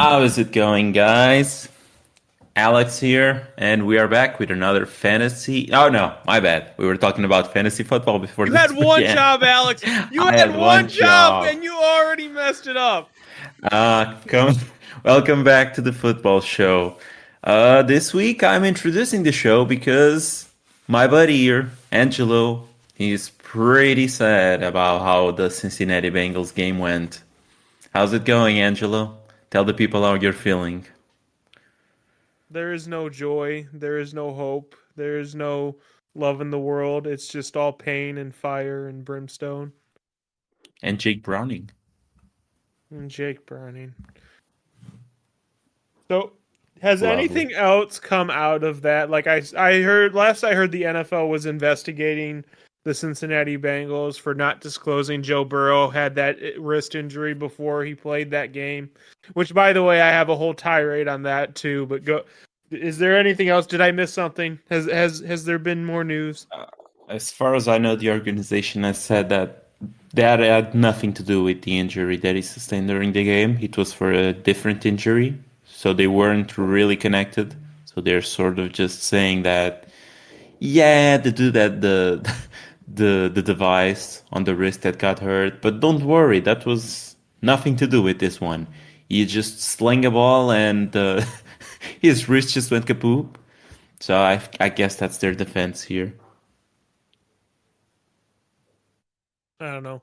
How is it going, guys? Alex here, and we are back with another fantasy. Oh no, my bad. We were talking about fantasy football before You this had one began. job, Alex. You I had had one one job job. and you already messed it up. Come, welcome back to the football show. This week I'm introducing the show because my buddy here, Angelo, he's pretty sad about how the Cincinnati Bengals game went. How's it going, Angelo? Tell the people how you're feeling. There is no joy. There is no hope. There is no love in the world. It's just all pain and fire and brimstone And Jake Browning. and Jake Browning. So, has Lovely. anything else come out of that? I heard last I heard the NFL was investigating the Cincinnati Bengals for not disclosing Joe Burrow had that wrist injury before he played that game. Which, by the way, I have a whole tirade on that too. But go. Is there anything else? Did I miss something? Has there been more news? Uh, as far as I know, the organization has said that had nothing to do with the injury that he sustained during the game. It was for a different injury, so they weren't really connected. So they're sort of just saying that, yeah, they do that the device on the wrist that got hurt, but don't worry, that was nothing to do with this one. You just sling a ball and his wrist just went kaput. So I guess that's their defense here. I don't know.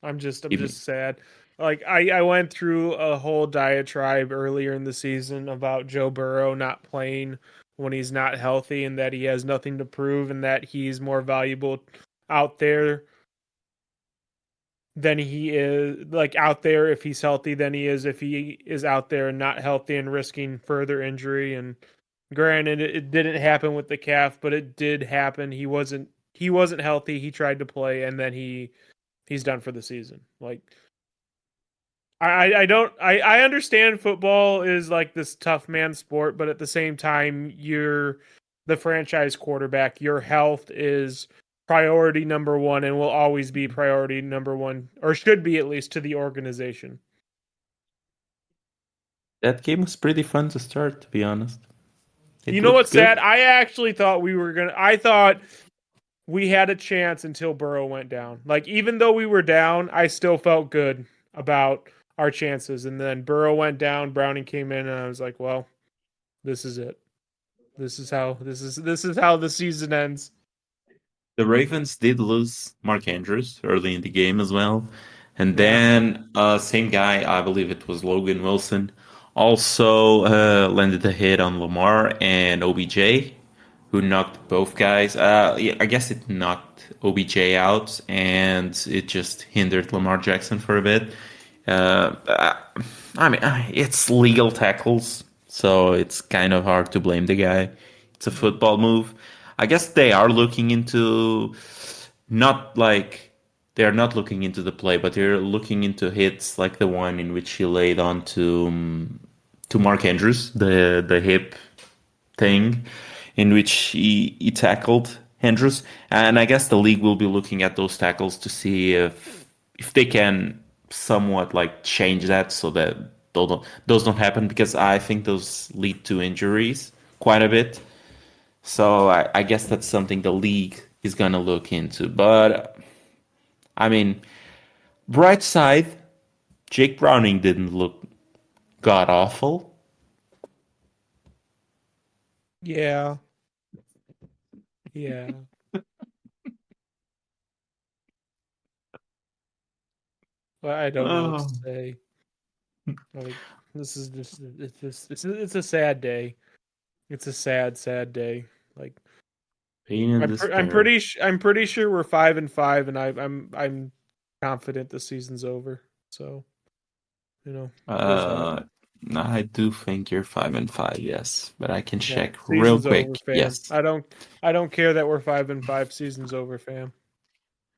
I'm just sad. I went through a whole diatribe earlier in the season about Joe Burrow not playing when he's not healthy and that he has nothing to prove and that he's more valuable out there than he is out there if he's healthy than he is if he is out there and not healthy and risking further injury. And granted, it didn't happen with the calf, but it did happen. He wasn't healthy. He tried to play and then he's done for the season. I don't I understand football is like this tough man sport, but at the same time, you're the franchise quarterback. Your health is priority number one and will always be priority number one, or should be at least to the organization. That game was pretty fun to start, to be honest. You It know looked what's sad? good. I actually thought I thought we had a chance until Burrow went down. Like, even though we were down, I still felt good about our chances. And then Burrow went down, Browning came in, and I was like, well, this is it. This is how the season ends. The Ravens did lose Mark Andrews early in the game as well. And Yeah. then same guy, I believe it was Logan Wilson, also landed a hit on Lamar and OBJ, who knocked both guys. Yeah, I guess it knocked OBJ out and it just hindered Lamar Jackson for a bit. Uh, I mean, it's legal tackles, so it's kind of hard to blame the guy. It's a football move. I guess they are looking into not like they're not looking into the play, but they're looking into hits like the one in which he laid on to Mark Andrews, the hip thing, in which he tackled Andrews, and I guess the league will be looking at those tackles to see if they can somewhat like change that so that those don't happen because I think those lead to injuries quite a bit. So I guess that's something the league is gonna look into. But I mean, bright side, Jake Browning didn't look god awful. Yeah. Yeah. But I don't know what to Oh. say. Like, this is just it's a sad day. It's a sad, sad day. Like, Pain and despair. I'm pretty sure we're 5-5, and I'm confident the season's over. So, there's that. Uh, I do think you're 5-5, yes, but I can Yeah, check real season's over, quick. fam. Yes, I don't care that we're 5-5. Season's over, fam.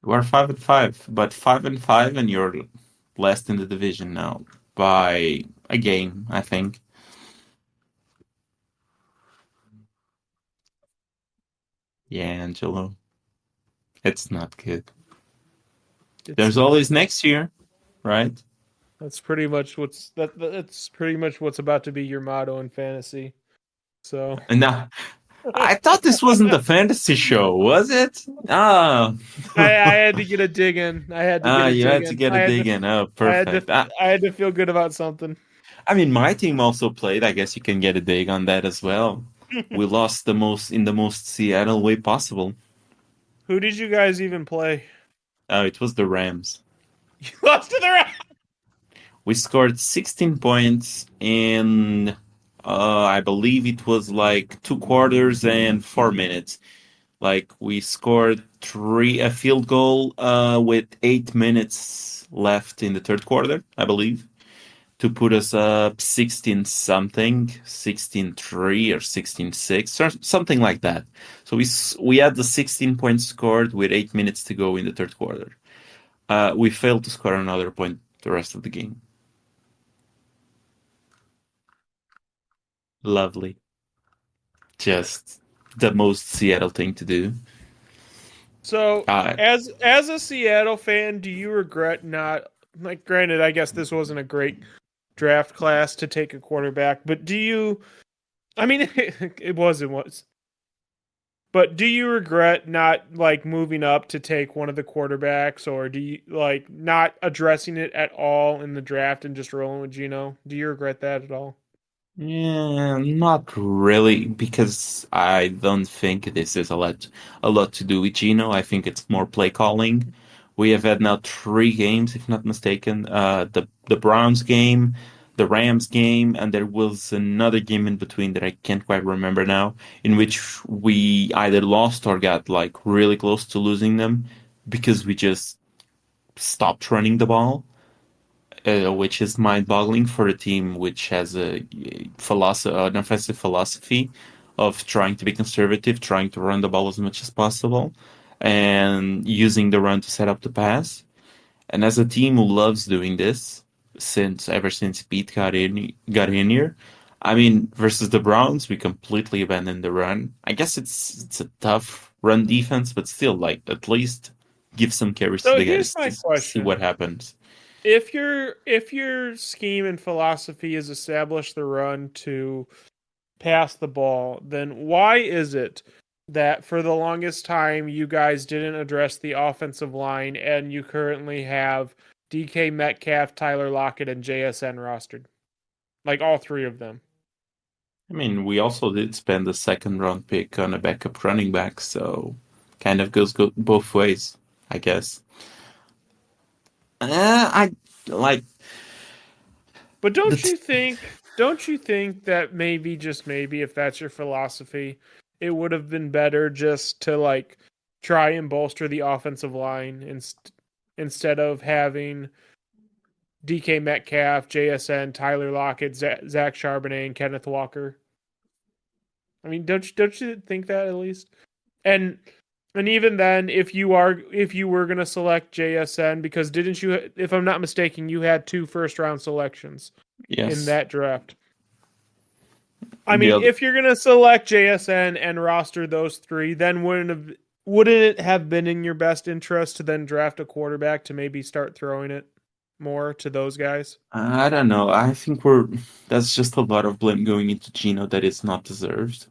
we're 5-5, but 5-5, and you're last in the division now by a game, I think. Yeah, Angelo, it's not good. It's There's not. always next year, right? That's pretty much what's about to be your motto in fantasy. So And now, I thought this wasn't a fantasy show, was it? Ah, I had to get a dig in. I had to get a you dig had to in. get a dig in. Oh, perfect. I had to feel good about something. I mean, my team also played. I guess you can get a dig on that as well. We lost the most in the most Seattle way possible. Who did you guys even play? Oh, it was the Rams. You lost to the Rams. We scored 16 points in, I believe it was like 2 quarters and 4 minutes. Like we scored a field goal with 8 minutes left in the third quarter, I believe, to put us up 16 something, 16-3 or 16-6 or something like that. So we had the 16 points scored with 8 minutes to go in the third quarter. We failed to score another point the rest of the game. Lovely. Just the most Seattle thing to do. So, Uh, as a Seattle fan, do you regret not like granted, I guess this wasn't a great draft class to take a quarterback, but do you I mean it was. But do you regret not like moving up to take one of the quarterbacks or do you like not addressing it at all in the draft and just rolling with Gino? Do you regret that at all? Yeah, not really, because I don't think this is a lot to do with Gino. I think it's more play calling. We have had now 3 games, if not mistaken. The Browns game, the Rams game, and there was another game in between that I can't quite remember now, in which we either lost or got like really close to losing them because we just stopped running the ball, which is mind-boggling for a team which has an offensive philosophy of trying to be conservative, trying to run the ball as much as possible, and using the run to set up the pass. And as a team who loves doing this, ever since Pete got in here, I mean, versus the Browns, we completely abandoned the run. I guess it's a tough run defense, but still, like at least give some carries to So the here's guys to my see what question. happens. If your scheme and philosophy is establish the run to pass the ball, then why is it that for the longest time you guys didn't address the offensive line and you currently have DK Metcalf, Tyler Lockett, and JSN rostered? Like all three of them. I mean, we also did spend a second round pick on a backup running back, so kind of goes both ways, I guess. I like But the t don't you think that maybe just maybe if that's your philosophy, it would have been better just to like try and bolster the offensive line instead of having DK Metcalf, JSN, Tyler Lockett, Zach Charbonnet, and Kenneth Walker. I mean, don't you think that at least? And and even then, if you were gonna select JSN, because didn't you? If I'm not mistaken, you had two first round selections in yes, that draft. I the mean, other. if you're gonna select JSN and roster those three, then wouldn't it have been in your best interest to then draft a quarterback to maybe start throwing it more to those guys? I don't know. I think that's just a lot of blame going into Gino that is not deserved.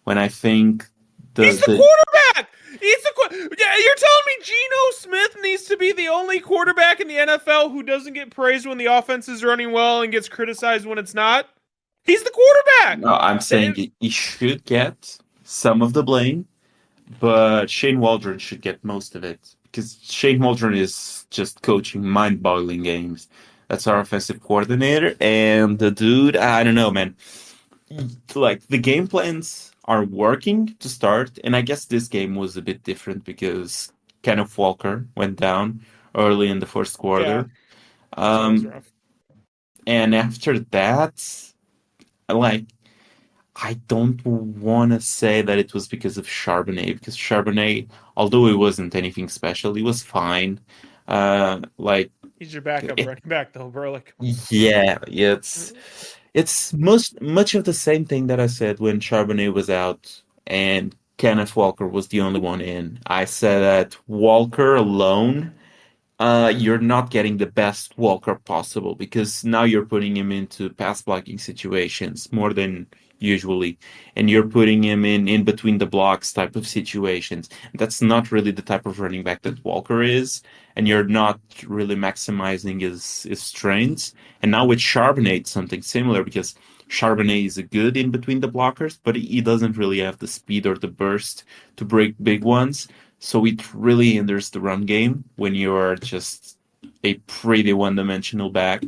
When I think He's the the quarterback. Yeah, you're telling me Geno Smith needs to be the only quarterback in the NFL who doesn't get praised when the offense is running well and gets criticized when it's not? He's the quarterback. no, I'm saying he should get some of the blame, but Shane Waldron should get most of it because Shane Waldron is just coaching mind-boggling games. That's our offensive coordinator, and the dude, I don't know, man. Like the game plans are working to start, and I guess this game was a bit different because Kenneth Walker went down early in the first Yeah, quarter. that was Um, rough. and after that, like I don't want to say that it was because of Charbonnet, because Charbonnet, although it wasn't anything special, he was fine. Like He's your backup it, running back though, bro. Like, come on. yeah, it's much of the same thing that I said when Charbonnet was out and Kenneth Walker was the only one in. I said that Walker alone you're not getting the best Walker possible because now you're putting him into pass blocking situations more than usually, and you're putting him in between the blocks type of situations. That's not really the type of running back that Walker is, and you're not really maximizing his strengths. And now with Charbonnet, it's something similar because Charbonnet is a good in between the blockers, but he doesn't really have the speed or the burst to break big ones. So it really hinders the run game when you're just a pretty one-dimensional back,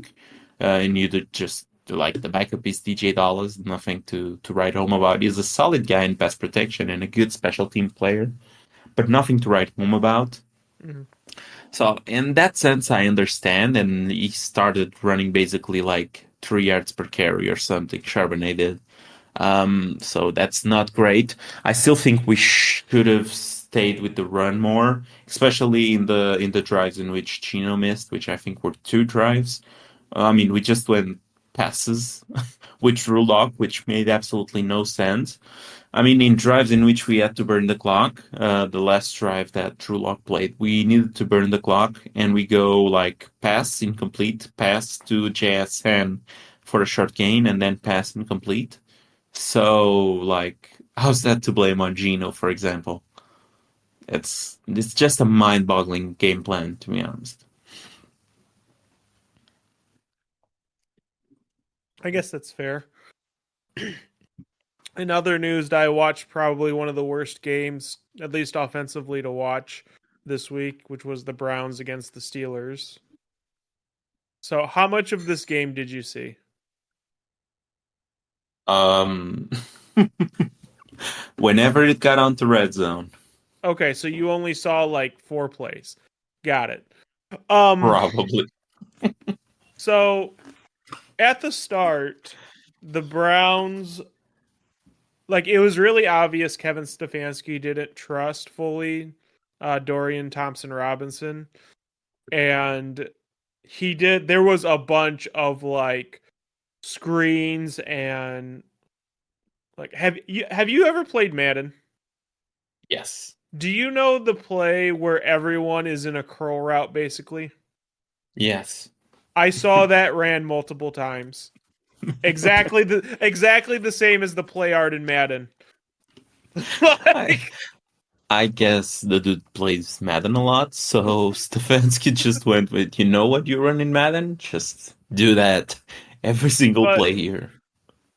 and you just like the backup is DJ Dollars, nothing to write home about. He's a solid guy in pass protection and a good special team player, but nothing to write home about. Mhm. So in that sense, I understand, and he started running basically like 3 yards per carry or something. Charbonnet did. So that's not great. I still think we should have stayed with the run more, especially in the drives in which Chino missed, which I think were 2 drives. I mean, we just went passes with Drew Lock, which made absolutely no sense. I mean, in drives in which we had to burn the clock, the last drive that Drew Lock played, we needed to burn the clock, and we go like pass incomplete, pass to JSN for a short gain, and then pass incomplete. So, like, how's that to blame on Gino, for example? It's just a mind-boggling game plan, to be honest. I guess that's fair. In other news, I watched probably one of the worst games, at least offensively, to watch this week, which was the Browns against the Steelers. So, how much of this game did you see? Um, whenever it got onto red zone, Okay, so you only saw like 4 plays. Got it. Um, probably. so at the start, the Browns, like it was really obvious Kevin Stefanski didn't trust fully Dorian Thompson Robinson, and he did. There was a bunch of like screens and like have you ever played Madden? Yes. Do you know the play where everyone is in a curl route basically? Yes. I saw that ran multiple times. Exactly the same as the play art in Madden. I Like, I guess the dude plays Madden a lot, so Stefanski just went with, you know what you run in Madden? Just do that every single but play here.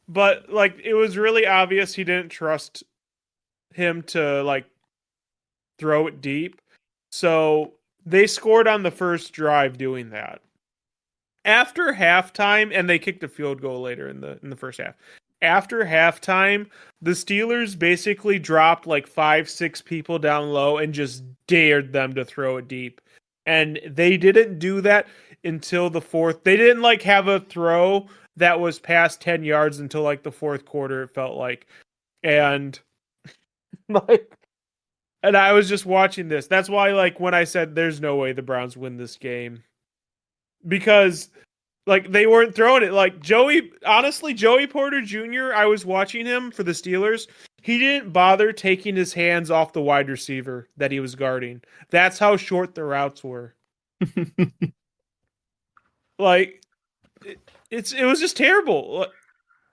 like it was really obvious he didn't trust him to like throw it deep. So they scored on the first drive doing that. After halftime, and they kicked a field goal later in the first half. After halftime, the Steelers basically dropped like 5, 6 people down low and just dared them to throw it deep. And they didn't do that until the fourth. They didn't like have a throw that was past 10 yards until like the fourth quarter, it felt like. And like and I was just watching this. That's why like when I said there's no way the Browns win this game. Because like they weren't throwing it. Like Joey Porter Jr., I was watching him for the Steelers. He didn't bother taking his hands off the wide receiver that he was guarding. That's how short the routes were. Like it was just terrible.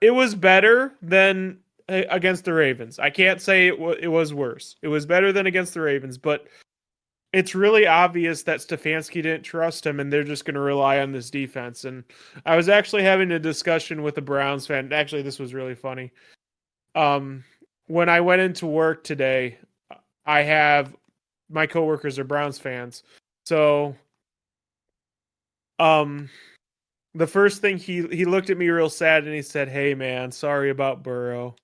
It was better than against the Ravens. I can't say it was worse. It was better than against the Ravens, but it's really obvious that Stefanski didn't trust him and they're just going to rely on this defense. And I was actually having a discussion with a Browns fan. Actually, this was really funny. Um, when I went into work today, I have my coworkers are Browns fans. So, um, the first thing he looked at me real sad and he said, "Hey man, sorry about Burrow."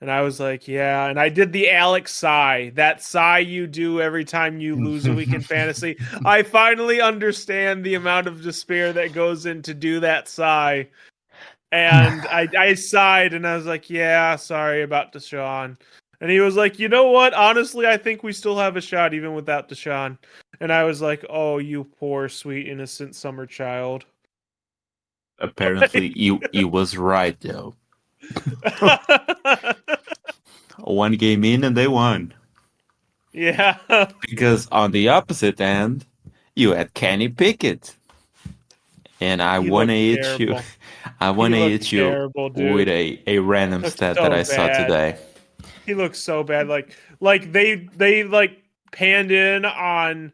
And I was like, yeah. And I did the Alex sigh, that sigh you do every time you lose a week in fantasy. I finally understand the amount of despair that goes into do that sigh. And I sighed and I was like, yeah, sorry about Deshaun. And he was like, you know what? Honestly, I think we still have a shot even without Deshaun. And I was like, oh, you poor, sweet, innocent summer child. Apparently, he was right, though. One game in and they won. Yeah. Because on the opposite end, You had Kenny Pickett, and I He wanna looked hit you. terrible. I He wanna looked hit you terrible, with dude. a random Looked stat that so I saw bad. today. He looked so bad. Like they like panned in on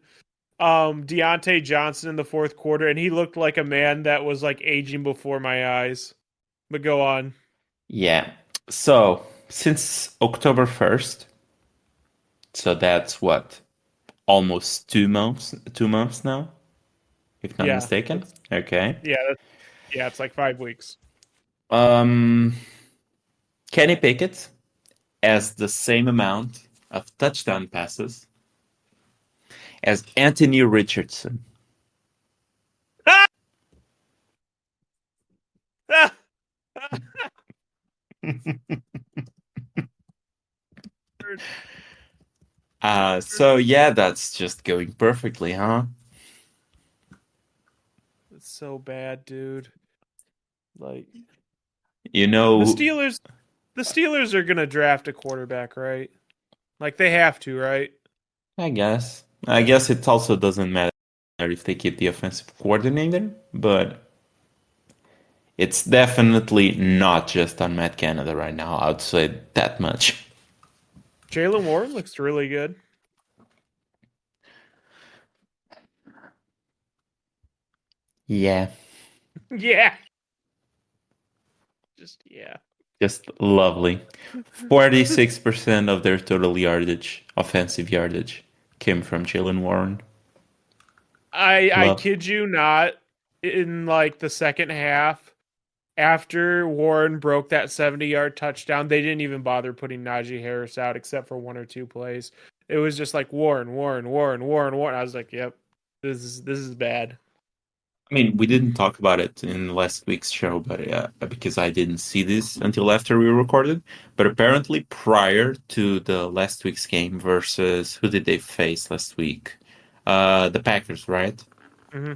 Deontay Johnson in the fourth quarter, and he looked like a man that was like aging before my eyes. But go on. Yeah. So since October 1st, so that's what, almost 2 months, 2 months now, if not Yeah, mistaken. that's Okay. yeah, yeah. It's like 5 weeks. Um, Kenny Pickett has the same amount of touchdown passes as Anthony Richardson. So yeah, that's just going perfectly, huh? It's so bad, dude. Like You the know, Steelers, the Steelers are gonna draft a quarterback, right? Like they have to, right? I guess. I guess it also doesn't matter if they keep the offensive coordinator, but it's definitely not just on Matt Canada right now. I would say that much. Jalen Warren looks really good. Yeah, Yeah, just yeah. just lovely. 46% of their total yardage, offensive yardage, came from Jalen Warren. I Love. kid you not. In like the second half, after Warren broke that 70-yard touchdown, they didn't even bother putting Najee Harris out except for one or two plays. It was just like Warren, Warren, Warren, Warren, Warren. I was like, "Yep, this is bad." I mean, we didn't talk about it in last week's show, but because I didn't see this until after we recorded. But apparently, prior to the last week's game versus who did they face last week? The Packers, right? Hmm.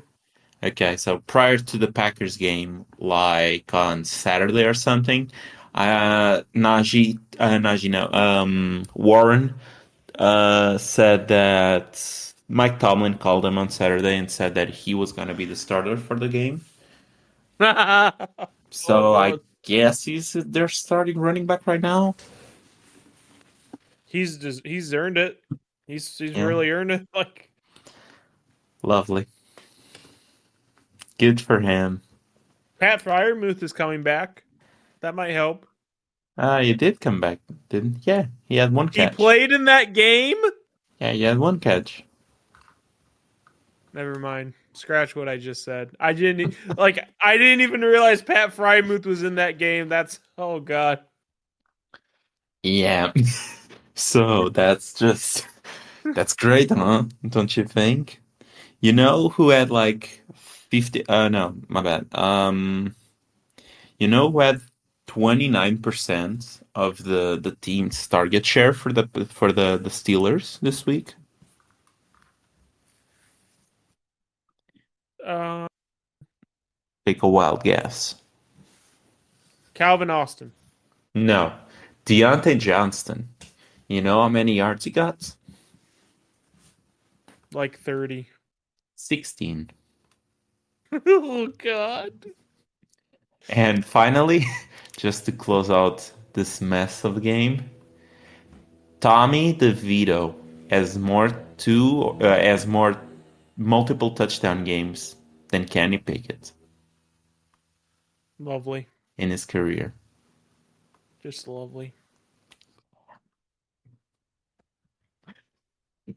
Okay, so prior to the Packers game, like on Saturday or something, no, Warren said that Mike Tomlin called him on Saturday and said that he was going to be the starter for the game. So I Oh, guess he's their starting running back right now. he's earned it. He's Yeah, really earned it. Like lovely. Good for him. Pat Fryermuth is coming back. That might help. He did come back, didn't? Yeah, he had one He catch. played in that game. Yeah, he had one catch. Never mind. Scratch what I just said. I didn't even realize Pat Frymuth was in that game. That's oh god. Yeah. So that's great, huh? Don't you think? You know who had like 50 no, my bad. You know who had 29% of the team's target share for the Steelers this week? Uh, Take a wild guess. Calvin Austin, No. Deontay Johnston. You know how many yards he got? like 30. 16. Oh god. And finally, just to close out this mess of the game, Tommy DeVito has more multiple touchdown games than Kenny Pickett Lovely. in his career. Just lovely.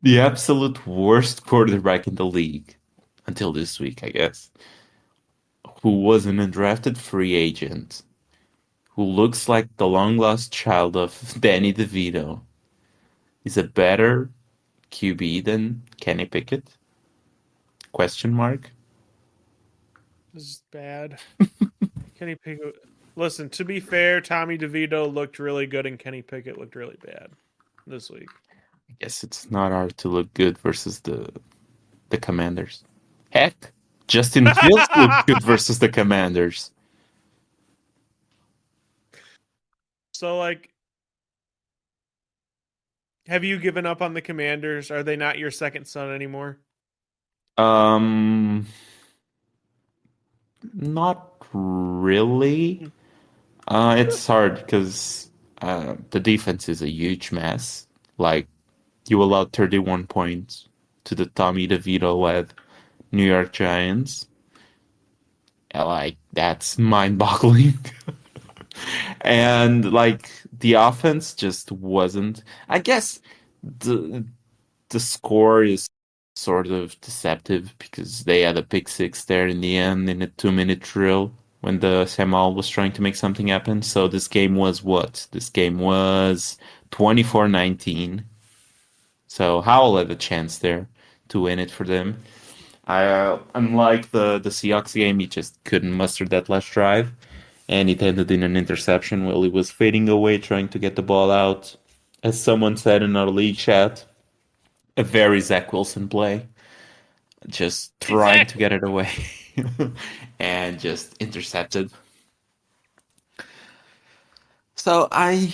The absolute worst quarterback in the league until this week, I guess, who was an undrafted free agent, who looks like the long lost child of Danny DeVito, is a better QB than Kenny Pickett? Question mark. This is bad. Kenny Pickett. Listen, to be fair, Tommy DeVito looked really good and Kenny Pickett looked really bad this week. I guess it's not hard to look good versus the Commanders. Heck, Justin Fields looked good versus the Commanders. So like have you given up on the Commanders? Are they not your second son anymore? Um, not really. It's hard because the defense is a huge mess. Like you allowed 31 points to the Tommy DeVito-led New York Giants. Like that's mind-boggling. And like the offense just wasn't. I guess the the score is sort of deceptive because they had a pick six there in the end in a 2 minute drill when the Samal was trying to make something happen. So this game was what? This game was 24-19. So Howell had a chance there to win it for them. Unlike the Seahawks game, he just couldn't muster that last drive, and it ended in an interception while he was fading away trying to get the ball out. As someone said in our league chat, a very Zach Wilson play, just trying to Exactly. get it away and just intercepted. So I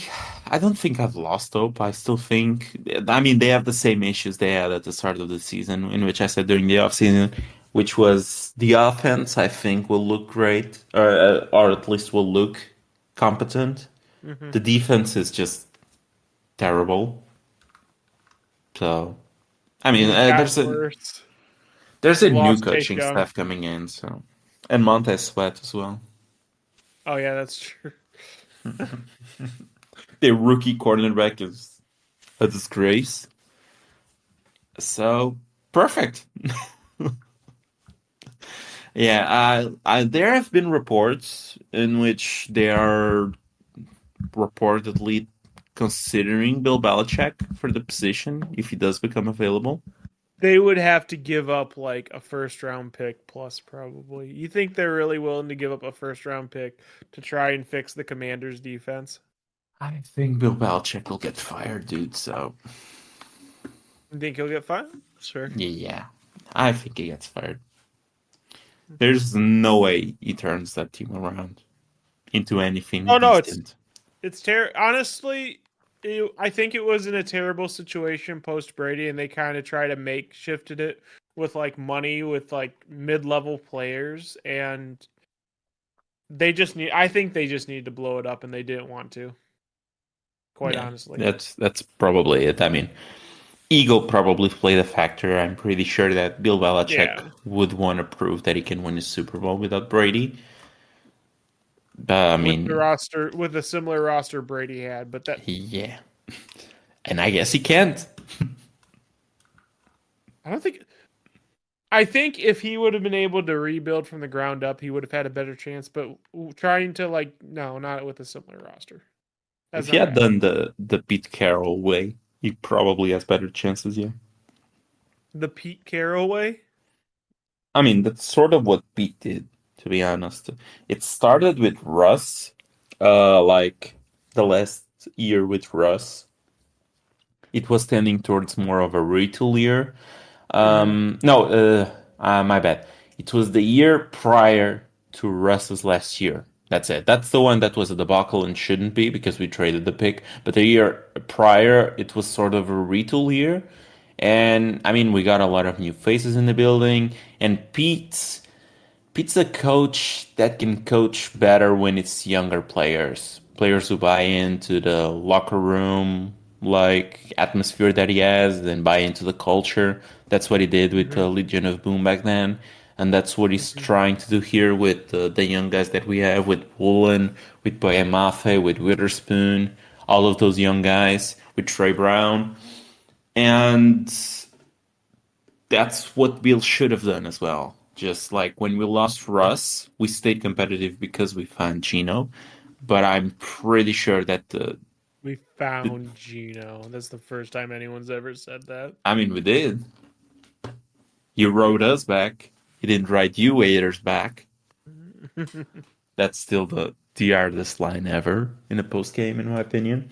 don't think I've lost hope. I still think I mean they have the same issues they had at the start of the season, in which I said during the offseason, which was the offense I think will look great or at least will look competent. Hmm. The defense is just terrible. So I mean And it got worse. there's a You new lost Chase coaching Young. staff coming in, so and Montez Sweat as well. Oh yeah, that's true. The rookie cornerback is a disgrace. So perfect. Yeah, there have been reports in which they are reportedly considering Bill Belichick for the position if he does become available. They would have to give up like a first round pick plus probably. You think they're really willing to give up a first round pick to try and fix the Commanders defense? I think Bill Belichick will get fired, dude. So You think he'll get fired? Sure. yeah, I think he gets fired. There's no way he turns that team around into anything Oh no, decent. it's honestly, I think it was in a terrible situation post Brady, and they kind of try to make shifted it with like money with like mid level players, and they just need. I think they just need to blow it up, and they didn't want to. Quite Yeah, honestly, that's probably it. I mean, ego probably played a factor. I'm pretty sure that Bill Belichick yeah. would want to prove that he can win a Super Bowl without Brady. I With the mean, roster, with a similar roster Brady had, but that yeah, and I guess he can't. I don't think. I think if he would have been able to rebuild from the ground up, he would have had a better chance. But trying to like, no, not with a similar roster. That's If he not had gonna happen. done the Pete Carroll way, he probably has better chances. Yeah, The Pete Carroll way. I mean that's sort of what Pete did, to be honest. It started with Russ, like the last year with Russ. It was tending towards more of a retool year. Mm-hmm. No, my bad. It was the year prior to Russ's last year. That's it. That's the one that was a debacle and shouldn't be because we traded the pick. But the year prior, it was sort of a retool year. And I mean, we got a lot of new faces in the building. And Pete's a coach that can coach better when it's younger players, players who buy into the locker room like atmosphere that he has, then buy into the culture. That's what he did with Mm-hmm. the Legion of Boom back then, and that's what he's Mm-hmm. trying to do here with the young guys that we have, with Woolen, with Boyamafe, with Witherspoon, all of those young guys, with Trey Brown, and that's what Bill should have done as well. Just like when we lost Russ, we stayed competitive because we found Gino. But I'm pretty sure that We the found Gino. That's the first time anyone's ever said that. I mean, we did. You wrote us back. He didn't write you haters back. That's still the hardest line ever in a post game, in my opinion.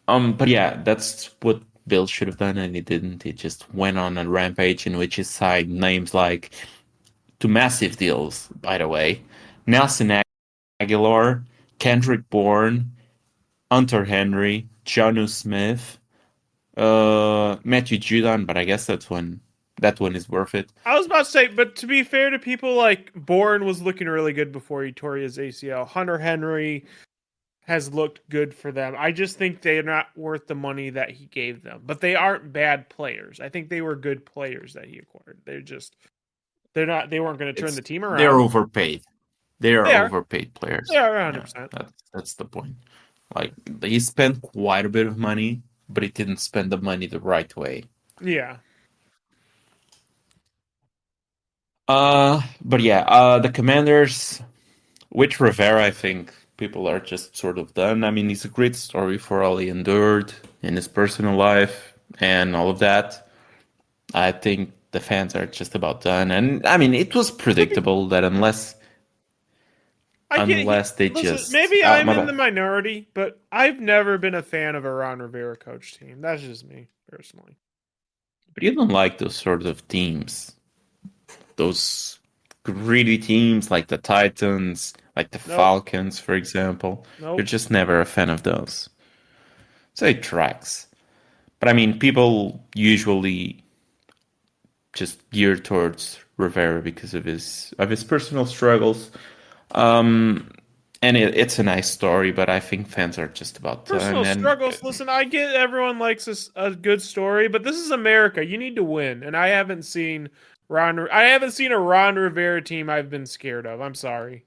But yeah, that's what Bill should have done, and he didn't. He just went on a rampage in which he signed names like to massive deals, by the way. Nelson Aguilar, Kendrick Bourne, Hunter Henry, Jonu Smith, Matthew Judon, but I guess that's when that one is worth it. I was about to say, but to be fair to people, like Bourne was looking really good before he tore his ACL. Hunter Henry has looked good for them. I just think they're not worth the money that he gave them. But they aren't bad players. I think they were good players that he acquired. They weren't going to turn It's the team they're around. overpaid. They are They are. overpaid They players. are 100. Yeah, Percent that's the point. Like he spent quite a bit of money, but he didn't spend the money the right way. Yeah. But yeah, the Commanders with Rivera, I think people are just sort of done. I mean, it's a great story for all he endured in his personal life and all of that. I think the fans are just about done. And I mean, it was Maybe predictable that I get. they Listen, just maybe I'm my in the bad. minority, but I've never been a fan of a Ron Rivera coach team. That's just me personally. But you don't like those sort of teams, those greedy teams like the Titans, like the Nope. Falcons, for example. You're Nope. just never a fan of those. So it tracks. But I mean, people usually just gear towards Rivera because of his personal struggles. Um, and it's a nice story, but I think fans are just about Personal done. And struggles. Listen, I get everyone likes a good story, but this is America. You need to win, and I haven't seen a Ron Rivera team I've been scared of. I'm sorry.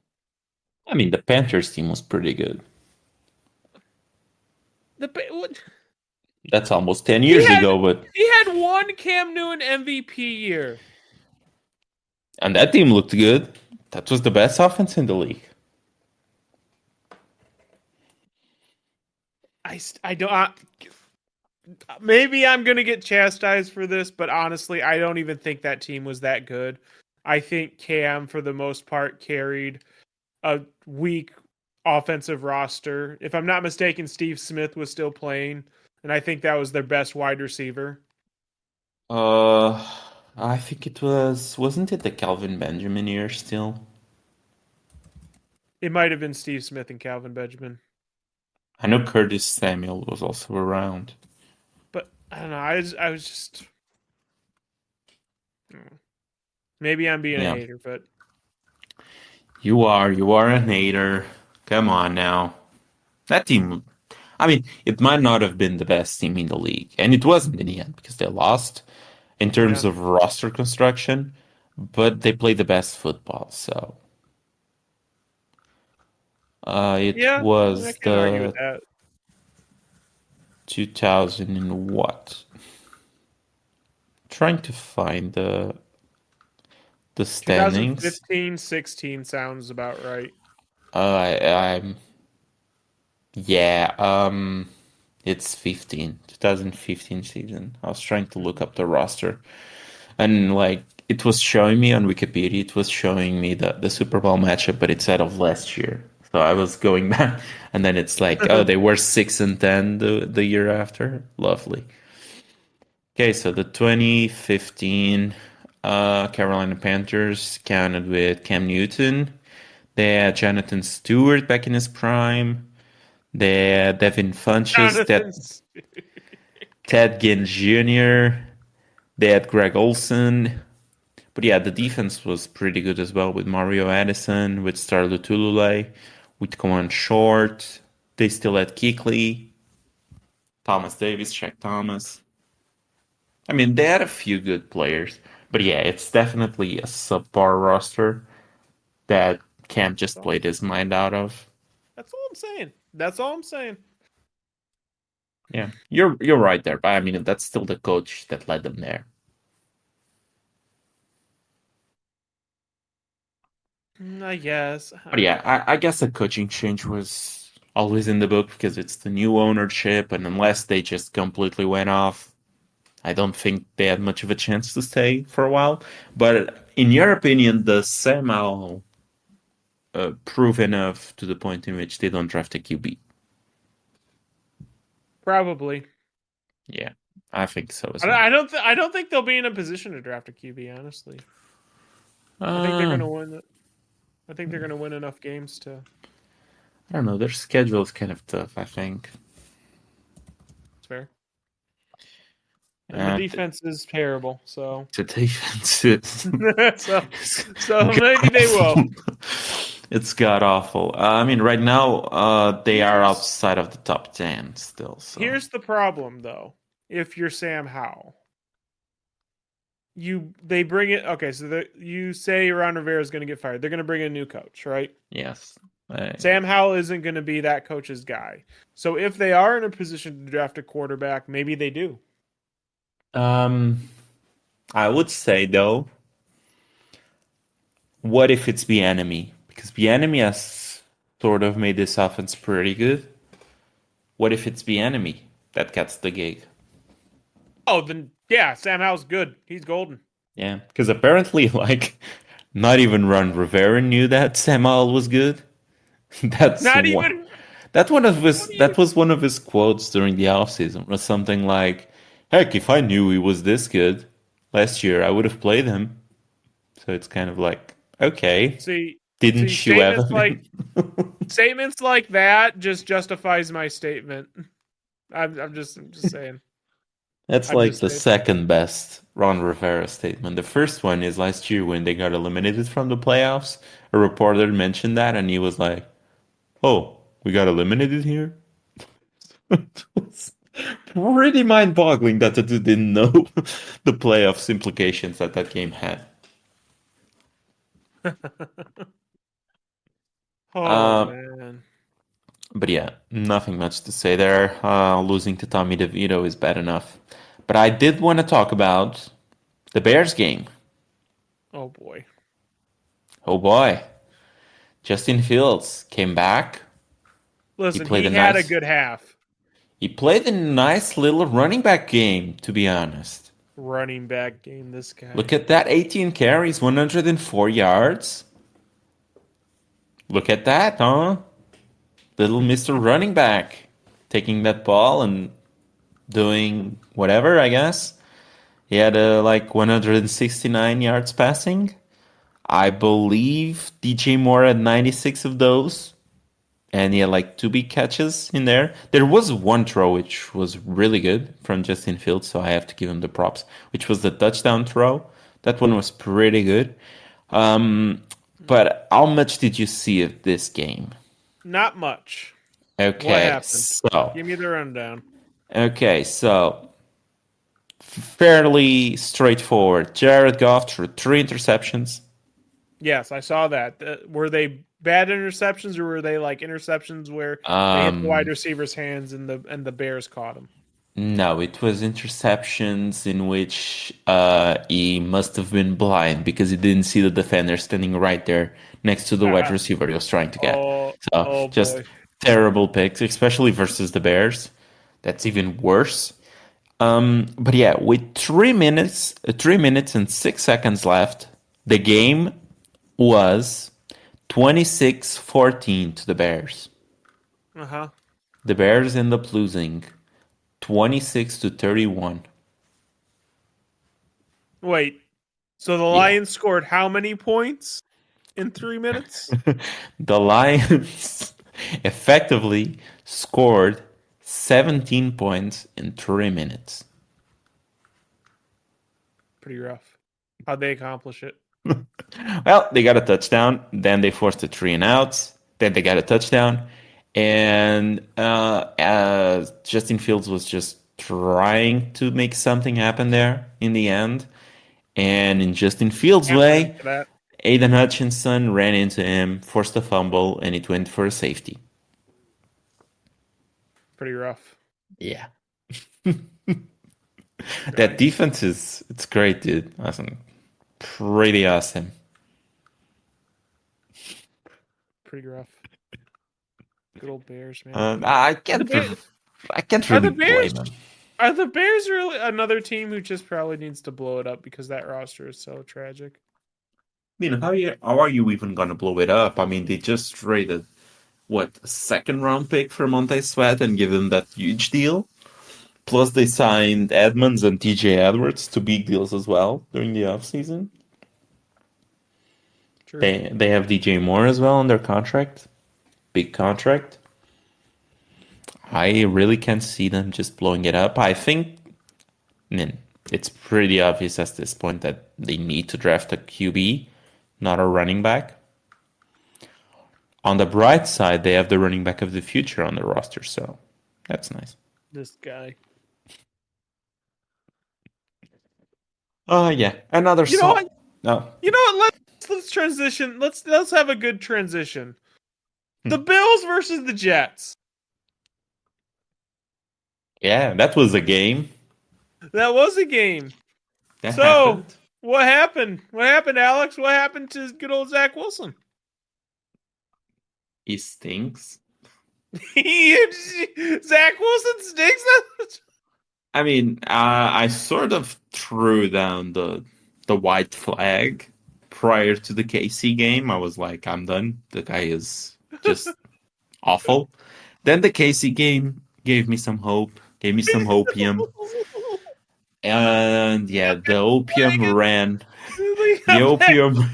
I mean, the Panthers team was pretty good. What, That's almost 10 he years had ago, but he had one Cam Newton MVP year. and that team looked good. That was the best offense in the league. I don't. Maybe I'm gonna get chastised for this, but honestly, I don't even think that team was that good. I think Cam, for the most part, carried a weak offensive roster. If I'm not mistaken, Steve Smith was still playing, and I think that was their best wide receiver. Uh, I think wasn't it the Calvin Benjamin year still? It might have been Steve Smith and Calvin Benjamin, I know Curtis Samuel was also around. but I don't know. I was just maybe I'm being a Yeah, hater, but you are a hater. Come on now. That team, I mean, it might not have been the best team in the league, and it wasn't in the end because they lost in terms yeah, of roster construction, but they played the best football. So, it yeah, I was can't argue with the that. 2000 and what? Trying to find the standings. 2015, 16 sounds about right. I'm yeah, it's 2015 season. I was trying to look up the roster and like it was showing me on Wikipedia, it was showing me the Super Bowl matchup, but it's out of last year. So I was going back and then it's like, oh, they were 6-10 the year after. Lovely. Okay, so the 2015 Carolina Panthers counted with Cam Newton. They had Jonathan Stewart back in his prime. They had Devin Funches, Jonathan. Ted Ginn Jr. They had Greg Olson. But yeah, the defense was pretty good as well with Mario Addison, with Star Lotulelei, with Cohen Short. They still had Kuechly, Thomas Davis, Shaq Thomas. I mean, they had a few good players. But yeah, it's definitely a subpar roster that Cam That's just all. played his mind out of. That's all I'm saying. That's all I'm saying. Yeah, you're right there. But I mean, that's still the coach that led them there. I guess. But yeah, I guess a coaching change was always in the book because it's the new ownership, and unless they just completely went off, I don't think they had much of a chance to stay for a while. But in your opinion, does Sam Howell prove enough to the point in which they don't draft a QB? Probably. Yeah, I think so as well. I don't think they'll be in a position to draft a QB. Honestly, I think they're Uh, going to win. I think they're going to win enough games to. I don't know. Their schedule is kind of tough, I think. It's fair. and the Uh, defense is terrible. So, the defense is so, so god maybe they will. awful. It's god awful. I mean, right now, they are Here's outside of the top 10 still. So here's the problem though. If you're Sam Howell, they bring it. Okay, so you say Ron Rivera is going to get fired. They're going to bring in a new coach, right? yes, Sam Howell isn't going to be that coach's guy. So if they are in a position to draft a quarterback, maybe they do. um, I would say though, what if it's the enemy? Because the enemy has sort of made this offense pretty good. What if it's the enemy that gets the gig? Oh, then yeah, Sam Howell's good. He's golden. Yeah, because apparently, like, not even Ron Rivera knew that Sam Howell was good. That's Not one. even. What do you? That was one of his quotes during the offseason. Was something like, "Heck, if I knew he was this good last year, I would have played him." So it's kind of like, okay, See, see, didn't you statements ever? like statements like that just justifies my statement. I'm just saying. That's I'm like just the saying. second best Ron Rivera statement. The first one is last year when they got eliminated from the playoffs. A reporter mentioned that, and he was like, "Oh, we got eliminated here." It was pretty mind-boggling that the dude didn't know the playoffs implications that that game had. Oh Um, man. but yeah, nothing much to say there. Losing to Tommy DeVito is bad enough. But I did want to talk about the Bears game. Oh boy. Oh boy, Justin Fields came back. He Listen, played a he had a nice good half. he played a nice little running back game, to be honest. Running back game. This Look guy. at that, 18 carries, 104 yards. Look at that, huh? Little Mr. Running Back taking that ball and doing whatever, I guess. He had like 169 yards passing. I believe DJ Moore had 96 of those. And he had like two big catches in there. There was one throw which was really good from Justin Fields, so I have to give him the props, which was the touchdown throw. That one was pretty good. Um, but how much did you see of this game? Not much. What Okay, happened? so Give me the rundown. okay, so fairly straightforward. Jared Goff threw three interceptions. Yes, I saw that. Were they bad interceptions or were they like interceptions where they hit the wide Um, receiver's hands and the Bears caught him? no, it was interceptions in which he must have been blind because he didn't see the defender standing right there next to the wide receiver he was trying to get. Oh, So oh just boy. terrible picks, especially versus the Bears. That's even worse. But yeah, with 3 minutes and 6 seconds left, the game was 26-14 to the Bears. Uh-huh. The Bears end up losing 26-31. Wait. So the Yeah. Lions scored how many points in 3 minutes? The Lions effectively scored 17 points in 3 minutes. Pretty rough. How'd they accomplish it? Well, they got a touchdown, then they forced a three and outs, then they got a touchdown, and Justin Fields was just trying to make something happen there in the end. And in Justin Fields' Hammering way, for that. Aiden Hutchinson ran into him, forced a fumble, and it went for a safety. Pretty rough. Yeah. That Very, defense is it's great, dude. Awesome. Pretty awesome. pretty rough. Good old Bears, man. I Are the can't Bears I can't are really the Bears blame him. are the Bears really another team who just probably needs to blow it up because that roster is so tragic? I mean, how are you even gonna blow it up? I mean, they just traded what a second round pick for Montez Sweat and give him that huge deal. Plus, they signed Edmonds and TJ Edwards to big deals as well during the offseason. True. They have DJ Moore as well on their contract. Big contract. I really can't see them just blowing it up. I think, I mean, It's pretty obvious at this point that they need to draft a QB, not a running back. On the bright side, they have the running back of the future on the roster, so that's nice. This guy. Yeah, another You know what? song. No, You know what? Let's transition. Let's have a good transition. Hmm. The Bills versus the Jets. Yeah, that was a game That was a game. that So, happened. what happened? What happened, Alex? What happened to good old Zach Wilson? He stinks. Zach Wilson stinks. I mean, I sort of threw down the white flag prior to the KC game. I was like, I'm done. The guy is just awful. Then the KC game gave me some hope, gave me some opium. And yeah, the opium ran. They The got back. opium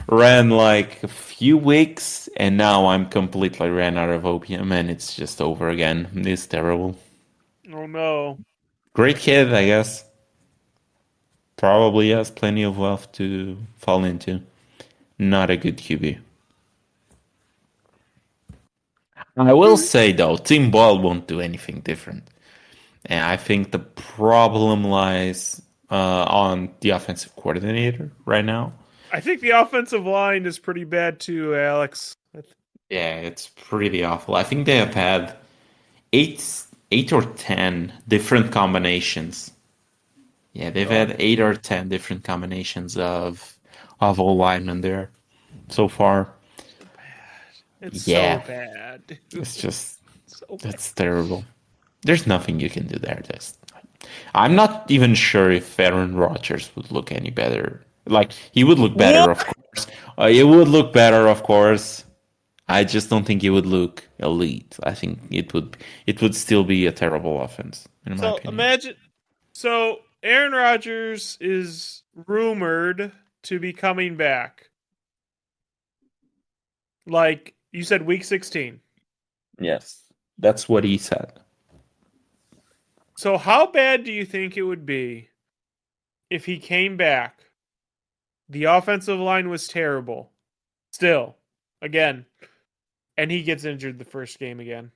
ran like a few weeks, and now I'm completely ran out of opium, and it's just over again. It's terrible. Oh no. Great kid, I guess. Probably has plenty of wealth to fall into. Not a good QB. I will say though, Tim Boyle won't do anything different. And I think the problem lies on the offensive coordinator right now. I think the offensive line is pretty bad too, Alex. Yeah, it's pretty awful. I think they have had eight, 8 or 10 different combinations. Yeah, they've God, had 8 or 10 different combinations of all linemen there so far. so bad. It's so Yeah, bad, it's dude. just So bad. that's terrible. There's nothing you can do there. I'm not even sure if Aaron Rodgers would look any better. Like he would look better, What? of course. It would look better, of course. I just don't think it would look elite. I think it would still be a terrible offense, in my So opinion. imagine. So Aaron Rodgers is rumored to be coming back. Like you said, week 16. Yes, that's what he said. So how bad do you think it would be if he came back? The offensive line was terrible. Still, again, and he gets injured the first game again.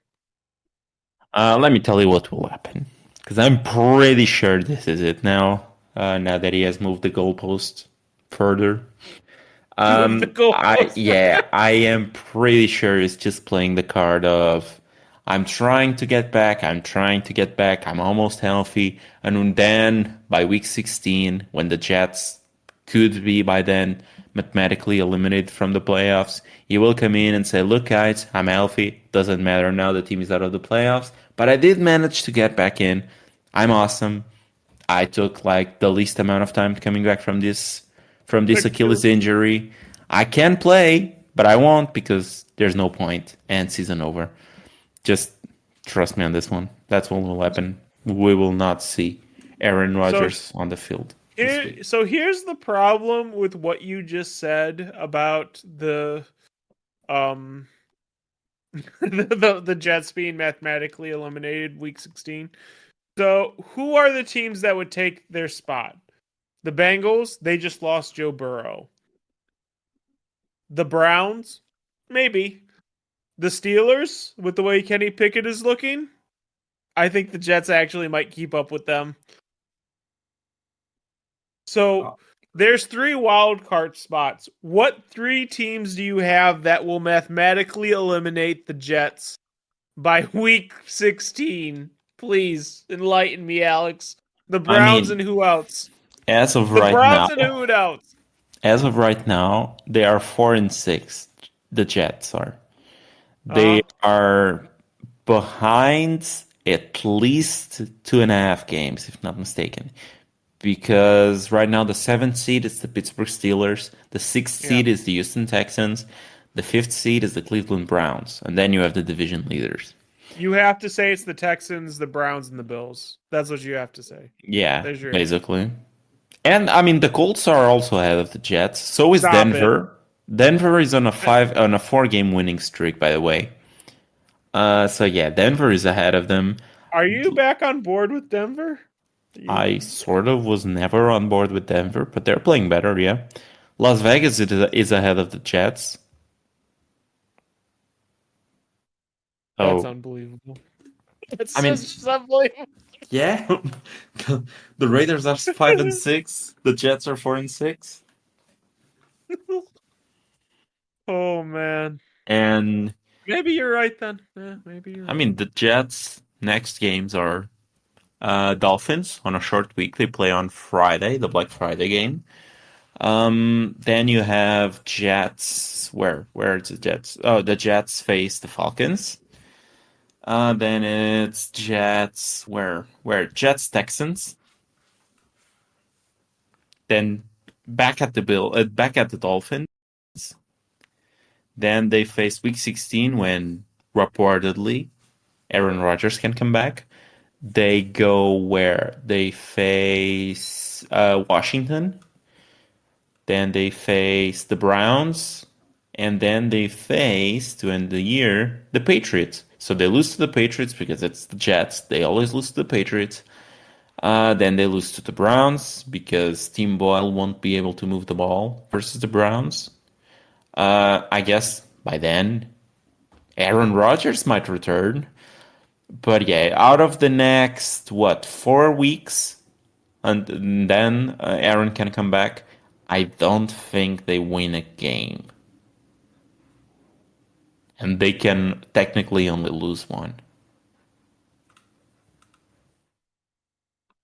Let me tell you what will happen, because I'm pretty sure this is it now. Now that he has moved the goalpost further. Move the I goalpost yeah, further. I am pretty sure it's just playing the card of I'm trying to get back, I'm trying to get back, I'm almost healthy, and then by week 16, when the Jets could be by then mathematically eliminated from the playoffs, he will come in and say, "Look, guys, I'm healthy. Doesn't matter now. The team is out of the playoffs, but I did manage to get back in. I'm awesome. I took like the least amount of time coming back from this Achilles injury. I can play, but I won't because there's no point and season over. Just trust me on this one. That's what will happen. We will not see Aaron So Rodgers on the field this week. here's the problem with what you just said about the um the Jets being mathematically eliminated week 16. So who are the teams that would take their spot? The Bengals, they just lost Joe Burrow. The Browns, maybe. The Steelers, with the way Kenny Pickett is looking, I think the Jets actually might keep up with them. So there's 3 wild card spots. What 3 teams do you have that will mathematically eliminate the Jets by week 16? Please enlighten me, Alex. The I Browns and mean, who else? as of The right Browns now, and who else? they are 4-6. The Jets are. They Uh, are behind at least 2.5 games, if not mistaken. Because right now the seventh seed is the Pittsburgh Steelers, the sixth yeah. seed is the Houston Texans, the fifth seed is the Cleveland Browns, and then you have the division leaders. You have to say it's the Texans, the Browns, and the Bills. That's what you have to say. Yeah, There's your answer. basically. And I mean the Colts are also ahead of the Jets. So is Stop it. Denver. Denver is on a 4 game winning streak, by the way. So yeah, Denver is ahead of them. Are you back on board with Denver? I sort of was never on board with Denver, but they're playing better, yeah. Las Vegas is ahead of the Jets. That's Oh, unbelievable. That's I mean, just unbelievable. yeah. The Raiders are 5-6. The Jets are 4-6. Oh man. And Maybe you're right then. Yeah, maybe you're I right. mean, the Jets' next games are Dolphins on a short week. They play on Friday, the Black Friday game. Then you have Jets. Where is the Jets? Oh, the Jets face the Falcons. Then it's Jets. Where Jets Texans. Then back at the Dolphins. Then they face Week 16 when reportedly Aaron Rodgers can come back. They go where they face Washington. Then they face the Browns, and then they face, to end the year, the Patriots. So they lose to the Patriots because it's the Jets. They always lose to the Patriots. Then they lose to the Browns because Tim Boyle won't be able to move the ball versus the Browns. I guess by then Aaron Rodgers might return. But yeah, out of the next, what, 4 weeks, and then Aaron can come back. I don't think they win a game. And they can technically only lose one.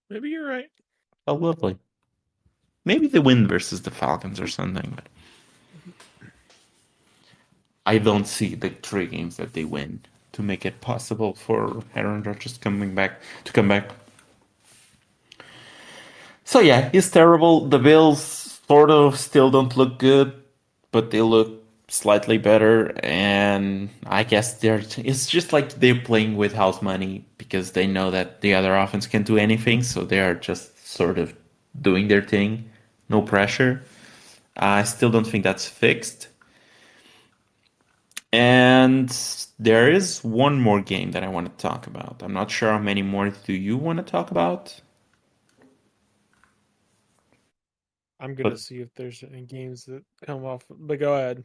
Maybe you're right. Oh, lovely. Maybe they win versus the Falcons or something, but I don't see the 3 games that they win to make it possible for Aaron Rodgers coming back to come back. So yeah, he's terrible. The Bills sort of still don't look good, but they look slightly better. And I guess it's just like they're playing with house money because they know that the other offense can't do anything. So they are just sort of doing their thing, no pressure. I still don't think that's fixed. And there is one more game that I want to talk about. I'm not sure how many more do you want to talk about, I'm gonna but see if there's any games that come off. But go ahead.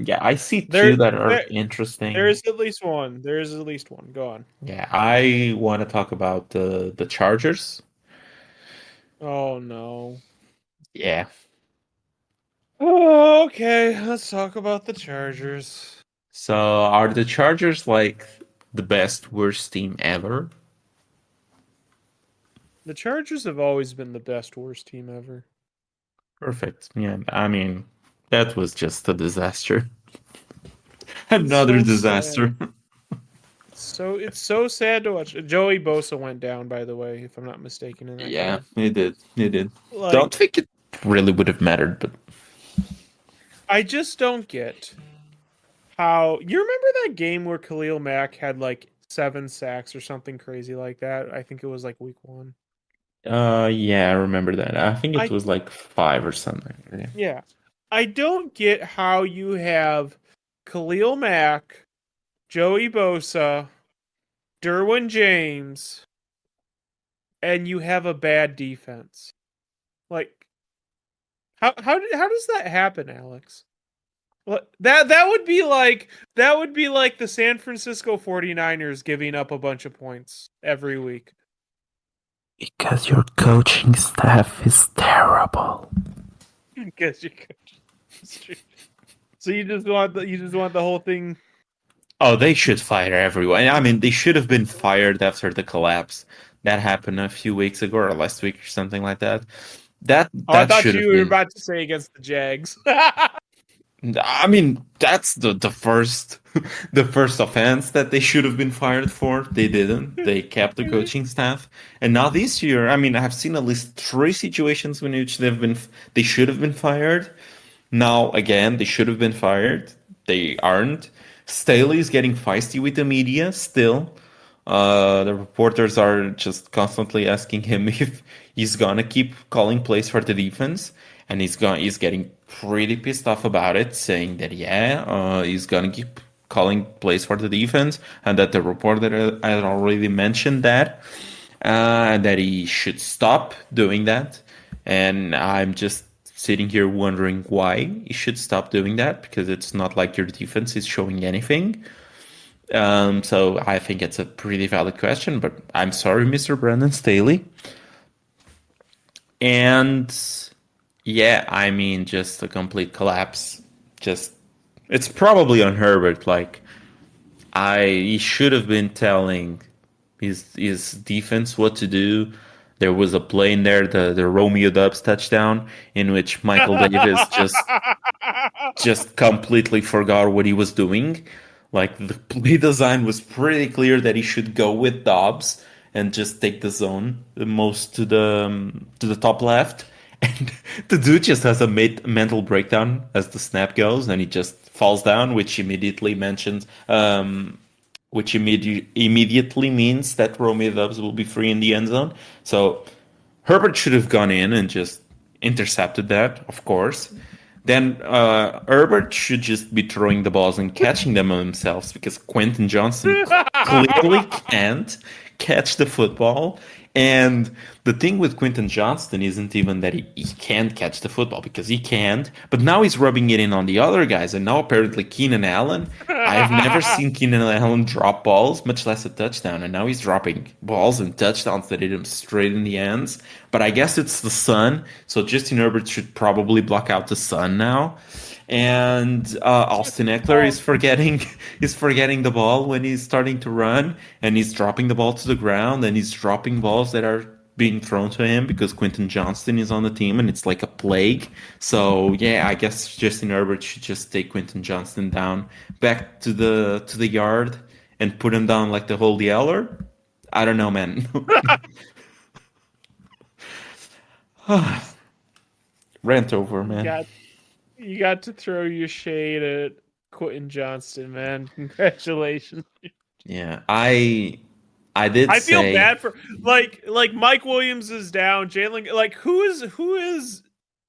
yeah, I see There, two that are there, there interesting. is at least one. There is at least one. Go on. Yeah, I want to talk about the Chargers. Oh no. Yeah. Oh, okay, let's talk about the Chargers. So are the Chargers like the best worst team ever? The Chargers have always been the best worst team ever. Perfect. Yeah, I mean, that was just a disaster. It's Another so sad. disaster. It's so sad to watch. Joey Bosa went down, by the way, if I'm not mistaken, in that Yeah, game. it did. It did. Like, Don't think it really would have mattered, but I just don't get how you remember that game where Khalil Mack had like 7 sacks or something crazy like that. I think it was like week 1. yeah, I remember that. I think it I was like 5 or something. Yeah. Yeah, I don't get how you have Khalil Mack, Joey Bosa, Derwin James, and you have a bad defense. Like, how does that happen, Alex? What that would be like the San Francisco 49ers giving up a bunch of points every week. Because your coaching staff is terrible. Because you could. So you just want the whole thing. Oh, they should fire everyone. I mean, they should have been fired after the collapse. That happened a few weeks ago or last week or something like that. That Oh, I that thought should you have were been. about to say against the Jags. I mean, that's the first the first offense that they should have been fired for. They didn't. They kept the coaching staff. And now this year, I mean, I've seen at least 3 situations in which they should have been fired. Now again, they should have been fired. They aren't. Staley is getting feisty with the media still. The reporters are just constantly asking him if he's gonna keep calling plays for the defense, and he's getting pretty pissed off about it, saying that yeah, he's gonna keep calling plays for the defense, and that the reporter had already mentioned that. that he should stop doing that. And I'm just sitting here wondering why he should stop doing that because it's not like your defense is showing anything. So I think it's a pretty valid question, but I'm sorry, Mr. Brandon Staley. And yeah, I mean, just a complete collapse. Just it's probably on Herbert. Like he should have been telling his defense what to do. There was a play in there, the Romeo Dubs touchdown, in which Michael Davis just completely forgot what he was doing. Like the play design was pretty clear that he should go with Dobbs and just take the zone the most to the top left. And the dude just has a mental breakdown as the snap goes, and he just falls down, which immediately mentions, immediately means that Romeo Dobbs will be free in the end zone. So Herbert should have gone in and just intercepted that, of course. Then Herbert should just be throwing the balls and catching them themselves because Quentin Johnston clearly can't catch the football. And the thing with Quentin Johnston isn't even that he can't catch the football because he can't, but now he's rubbing it in on the other guys. And now apparently Keenan Allen, I've never seen Keenan Allen drop balls, much less a touchdown. And now he's dropping balls and touchdowns that hit him straight in the ends. But I guess it's the sun, so Justin Herbert should probably block out the sun now. And Austin Eckler Oh, is forgetting the ball when he's starting to run, and he's dropping the ball to the ground, and he's dropping balls that are being thrown to him because Quentin Johnston is on the team, and it's like a plague. So yeah, I guess Justin Herbert should just take Quentin Johnston down back to the yard and put him down like the Holy Yeller. I don't know, man. Rant over, you man. got you got to throw your shade at Quentin Johnston, man. Congratulations. Yeah, I did I feel say bad for like Mike Williams is down. Jalen, like who is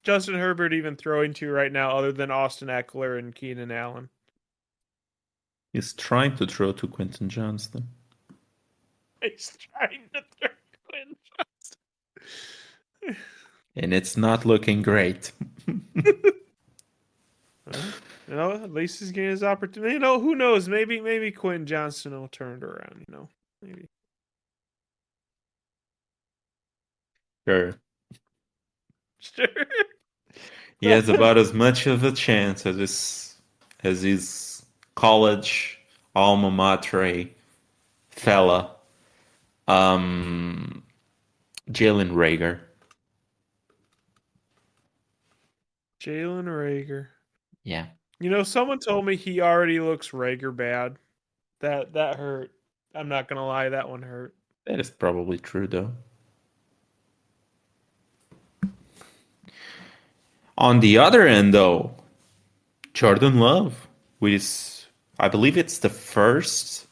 Justin Herbert even throwing to right now other than Austin Eckler and Keenan Allen? he's trying to throw to Quentin Johnston, He's trying to throw Quentin Johnston. and it's not looking great. Well, at least he's getting his opportunity. Who knows? Maybe Quentin Johnston will turn it around. Maybe. Sure, Sure. he has about as much of a chance as his college alma mater fella, um, Jalen Rager. Jalen Rager. Yeah, Someone told me he already looks Rager bad. That hurt. I'm not gonna lie, that one hurt. that is probably true though. On the other end, though, Jordan Love, which is, I believe it's the first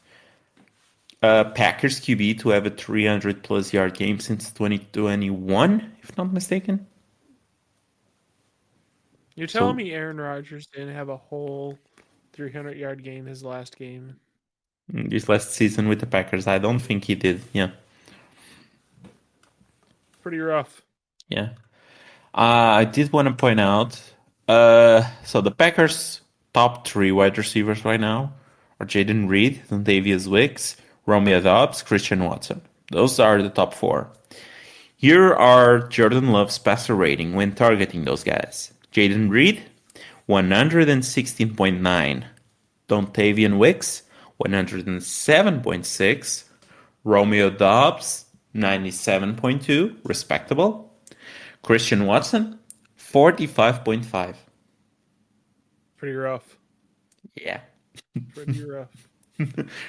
Packers QB to have a 300 plus yard game since 2021, if not mistaken. You're telling So me Aaron Rodgers didn't have a whole 300-yard game his last game? this last season with the Packers, I don't think he did. Yeah, Pretty rough. yeah. I did want to point out. So the Packers' top three wide receivers right now are Jaden Reed, Dontavius Wicks, Romeo Dobbs, Christian Watson. Those are the top four. Here are Jordan Love's passer rating when targeting those guys. Jaden Reed, 116.9. Dontavian Wicks, 107.6. Romeo Dobbs, 97.2. Respectable. Christian Watson, 45.5. Pretty rough. Yeah. Pretty rough.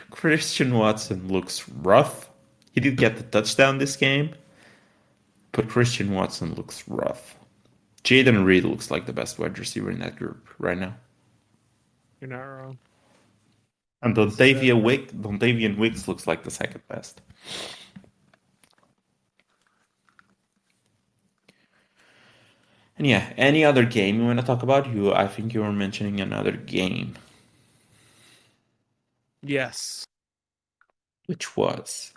Christian Watson looks rough. He did get the touchdown this game, but Christian Watson looks rough. Jaden Reed looks like the best wide receiver in that group right now. You're not wrong. And Dontavian Wicks looks like the second best. And yeah, any other game you want to talk about? I think you were mentioning another game, Yes. which was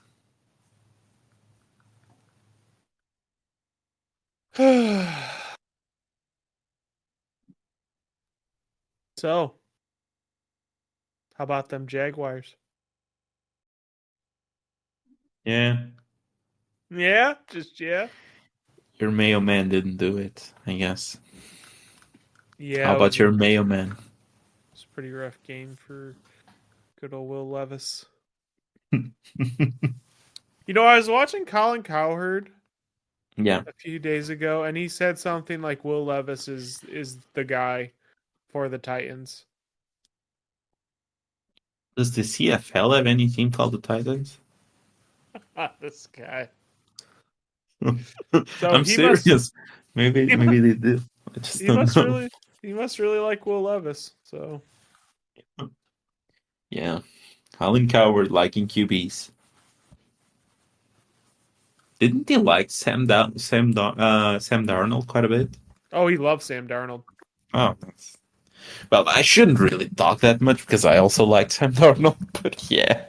So, how about them Jaguars? Yeah, Yeah, just yeah. your Mayo man didn't do it, I guess. How Yeah, about your Mayo man? it was a pretty rough game for good old Will Levis. I was watching Colin Cowherd Yeah. a few days ago, and he said something like Will Levis is the guy for the Titans. Does the CFL have any team called the Titans? This guy. So I'm serious. Maybe he must maybe they do. I just he don't must know. really he must really like Will Levis. So Yeah. Colin Coward liking QBs. Didn't he like Sam Darnold quite a bit? he loves Sam Darnold. Oh, that's well. I shouldn't really talk that much because I also like Sam Darnold. But yeah.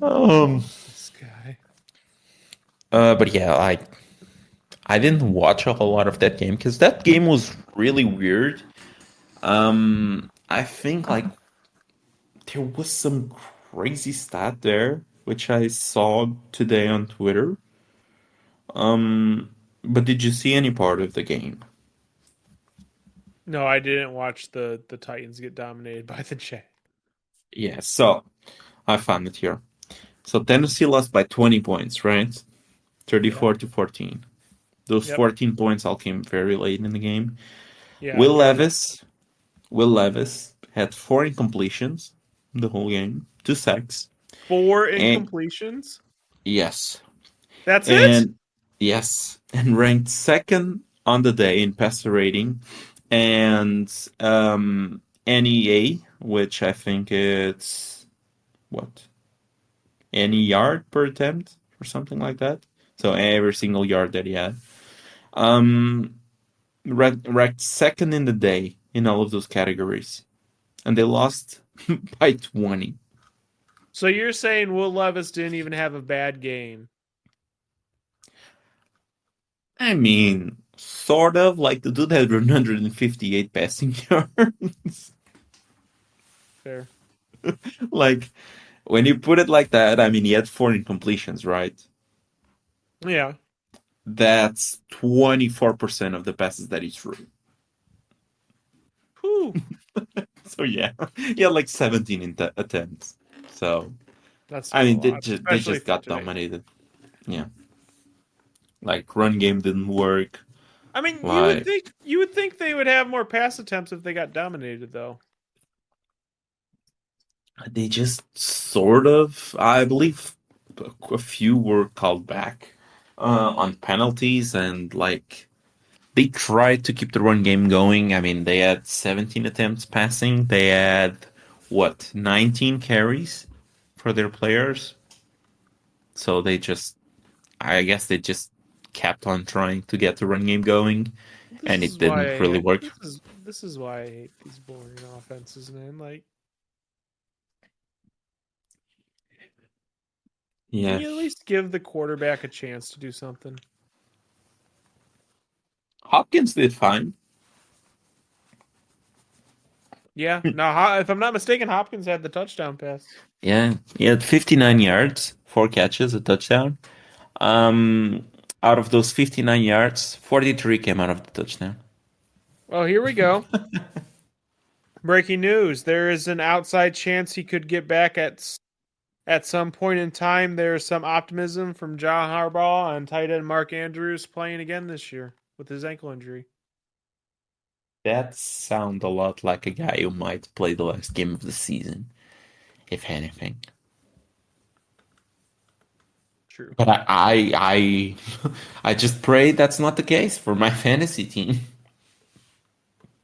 Um. This guy. But yeah, I didn't watch a whole lot of that game because that game was really weird. I think like there was some crazy stat there, which I saw today on Twitter. But did you see any part of the game? No, I didn't watch the Titans get dominated by the Jags. Yeah, so I found it here. So Tennessee lost by 20 points, right? Yeah. 34 to 14. Those Yep. 14 points all came very late in the game. Yeah, Will very. Levis, Will Levis had four incompletions the whole game, two sacks, Four and incompletions. yes, That's it? and yes, and ranked second on the day in passer rating and NEA, which I think it's what any yard per attempt or something like that. So every single yard that he had, um, ranked second in the day in all of those categories, and they lost by 20. So you're saying Will Levis didn't even have a bad game? I mean, sort of like the dude had 158 passing yards. Fair. Like when you put it like that, I mean, he had four incompletions, right? Yeah. That's 24% of the passes that he threw. Whew. So yeah, he had like 17 attempts. So That's I still a mean, lot, they especially just for got today. dominated. Yeah, like run game didn't work. I mean, Like you would think they would have more pass attempts if they got dominated, though. they just sort of, I believe, a few were called back on penalties and like they tried to keep the run game going. I mean, they had 17 attempts passing. They had what 19 carries for their players. So they just, I guess they just kept on trying to get the run game going, This and it is why didn't I really hate, work. this is why I hate these boring offenses, man. Like, can Yeah, you at least give the quarterback a chance to do something? Hopkins did fine. Yeah. Now, if I'm not mistaken, Hopkins had the touchdown pass. Yeah, he had 59 yards, four catches, a touchdown. Um, Out of those 59 yards, 43 came out of the touchdown. Well, here we go. Breaking news: there is an outside chance he could get back at some point in time. There's some optimism from John Harbaugh and tight end Mark Andrews playing again this year with his ankle injury. That sound a lot like a guy who might play the last game of the season, if anything. True. But I just pray that's not the case for my fantasy team.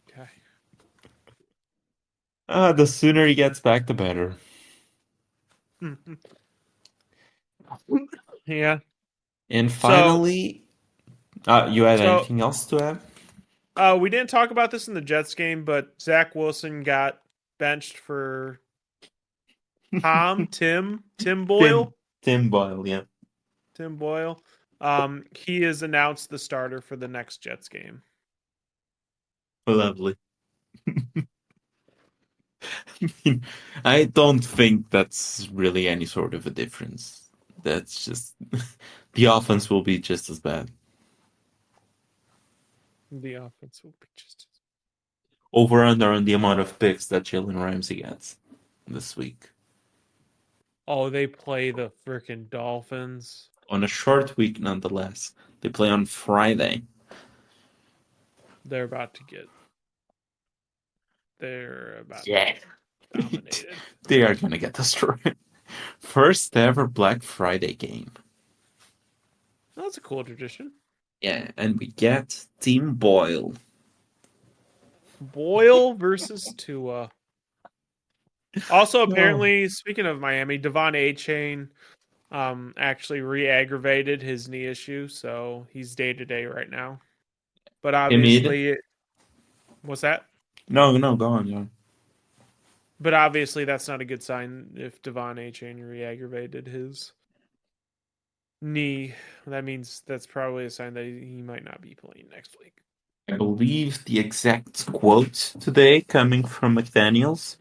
Okay. The sooner he gets back, the better. Yeah. And So finally, you had so anything else to add? we didn't talk about this in the Jets game, but Zach Wilson got benched for Tim Tim Boyle. Tim Boyle, yeah. Tim Boyle. He has announced the starter for the next Jets game. Lovely. I don't think that's really any sort of a difference. That's just the offense will be just as bad. The offense will be just. Over under on the amount of picks that Jalen Ramsey gets this week. Oh, they play the freaking Dolphins. On a short week, nonetheless. They play on Friday. They're about to get. They're about to Yeah. get dominated. They are gonna get destroyed. First ever Black Friday game. That's a cool tradition. Yeah, and we get Team Boyle. Boyle versus Tua. Also, Oh. apparently, speaking of Miami, Devon A. Chain actually re-aggravated his knee issue, so he's day to day right now. But Emid? obviously, what's that? No, no, go on, go on. But obviously, that's not a good sign if Devon A. Chain re-aggravated his knee. That means that's probably a sign that he might not be playing next week. I believe the exact quote today coming from McDaniels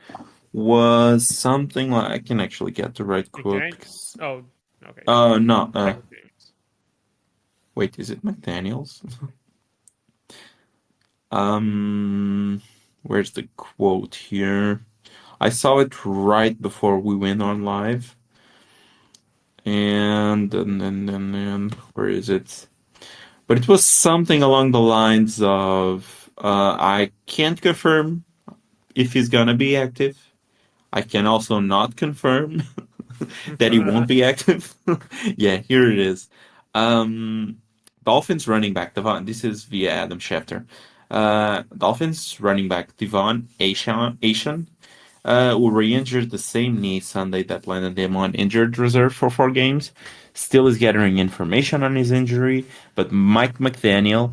was something like I can actually get the right quote McDaniel. because Oh, okay, yeah. no McDaniels. wait, is it McDaniels? Um where's the quote here? I saw it right before we went on live. And then where is it? But it was something along the lines of I can't confirm if he's gonna be active. I can also not confirm that he won't be active. Yeah, here it is. Um, Dolphins running back Devon. This is via Adam Schefter. Dolphins running back Devon Asian who re-injured the same knee Sunday that landed him on injured reserve for 4 games. Still is gathering information on his injury, but Mike McDaniel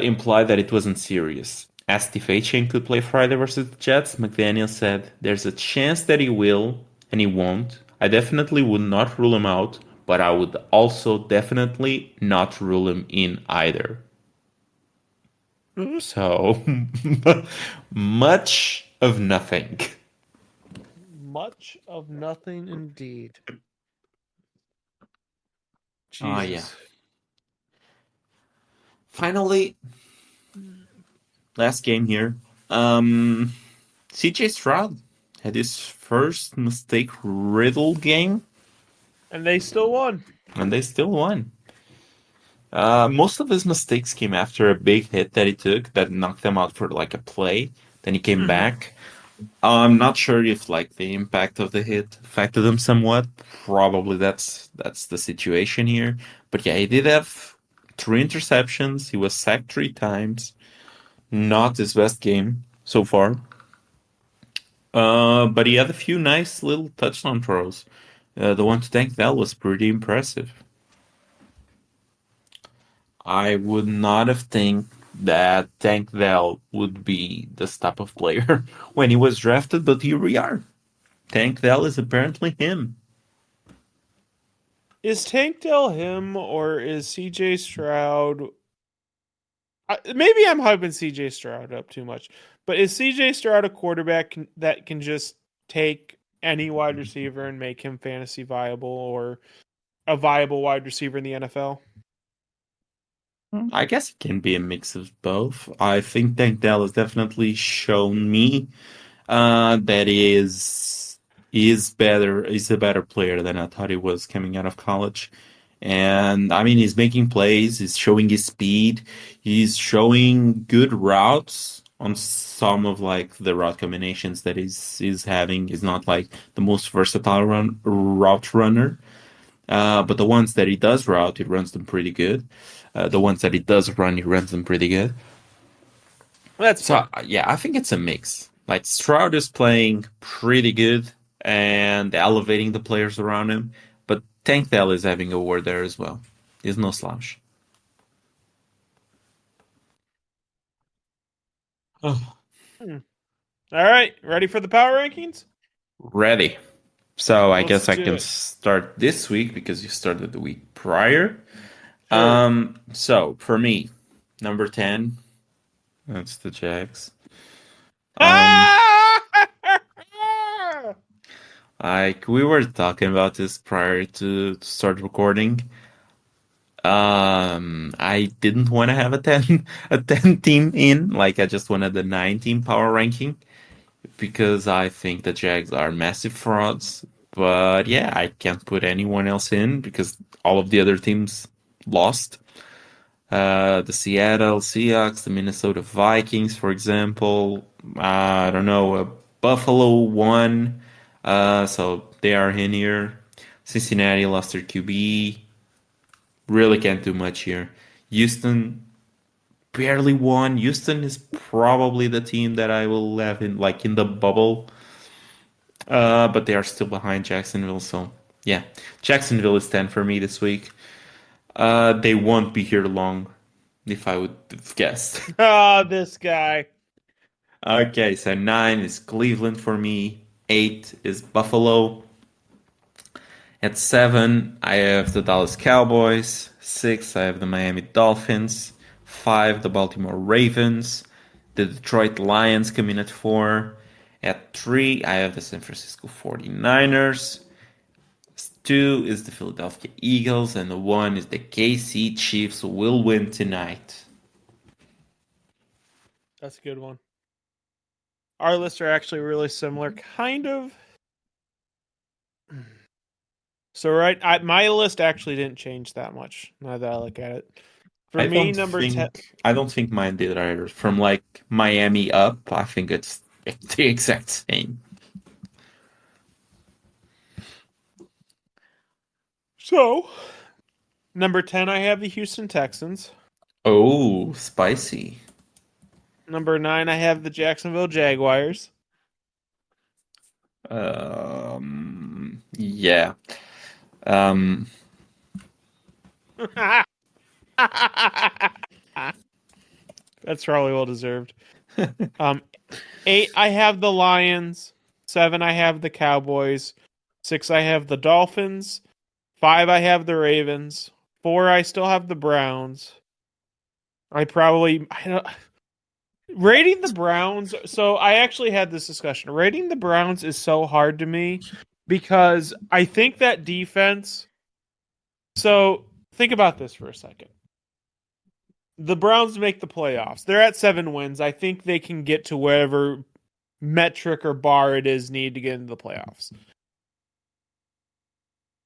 implied that it wasn't serious. Asked if Achane could play Friday versus the Jets, McDaniel said, "There's a chance that he will, and he won't. I definitely would not rule him out, but I would also definitely not rule him in either." So, much of nothing. Much of nothing indeed. Oh, yeah. Jesus. Finally, last game here. CJ Stroud had his first mistake riddled game, And they still won. and they still won. Most of his mistakes came after a big hit that he took that knocked him out for like a play. Then he came Mhm. back. I'm not sure if like the impact of the hit affected him somewhat. Probably that's the situation here. But yeah, he did have 3 interceptions. He was sacked 3 times. Not his best game so far. But he had a few nice little touchdown throws. The one to Tank Dell was pretty impressive. I would not have think that Tank Dell would be this type of player when he was drafted, but here we are. Tank Dell is apparently him. Is Tank Dell him or is CJ Stroud? Maybe I'm hyping CJ Stroud up too much, but is CJ Stroud a quarterback that can just take any wide receiver and make him fantasy viable or a viable wide receiver in the NFL? I guess it can be a mix of both. I think Tank Dell has definitely shown me that is a better player than I thought he was coming out of college. And I mean, he's making plays, he's showing his speed, he's showing good routes on some of like the route combinations that he's having. He's not like the most versatile route runner, but the ones that he does route, he runs them pretty good. The ones that he does run, he runs them pretty good. That's So fair. yeah, I think it's a mix. Like Stroud is playing pretty good and elevating the players around him, but Tank Dell is having a word there as well. He's no slouch. Oh. Hmm. All right, ready for the power rankings? Ready. So I Let's guess I do can it. start this week because you started the week prior. Sure. So for me, number 10, that's the Jags. Um, Ah! like we were talking about this prior to start recording. I didn't want to have a 10 a 10 team in, like I just wanted the 9 team power ranking because I think the Jags are massive frauds. But yeah, I can't put anyone else in because all of the other teams lost. The Seattle Seahawks, the Minnesota Vikings, for example. I don't know, Buffalo won, so they are in here. Cincinnati lost their QB. Really can't do much here. Houston barely won. Houston is probably the team that I will have in like in the bubble, but they are still behind Jacksonville. So yeah, Jacksonville is 10 for me this week. They won't be here long, if I would have guessed. Ah, this guy. Okay, so 9 is Cleveland for me. 8 is Buffalo. At 7, I have the Dallas Cowboys. 6, I have the Miami Dolphins. 5, the Baltimore Ravens. The Detroit Lions come in at 4. At 3, I have the San Francisco 49ers. 2 is the Philadelphia Eagles. And the 1 is the KC Chiefs will win tonight. That's a good one. Our lists are actually really similar, kind of. So my list actually didn't change that much now that I look at it. For me, number 10. I don't think mine did either. From like Miami up, I think it's the exact same. So, number 10, I have the Houston Texans. Oh, spicy. Number 9, I have the Jacksonville Jaguars. Yeah. Um, That's probably well deserved. Um, 8, I have the Lions. 7, I have the Cowboys. 6, I have the Dolphins. 5, I have the Ravens. 4, I still have the Browns. I don't, rating the Browns. So I actually had this discussion. Rating the Browns is so hard to me because I think that defense. So think about this for a second. The Browns make the playoffs. They're at 7 wins. I think they can get to whatever metric or bar it is needed to get into the playoffs.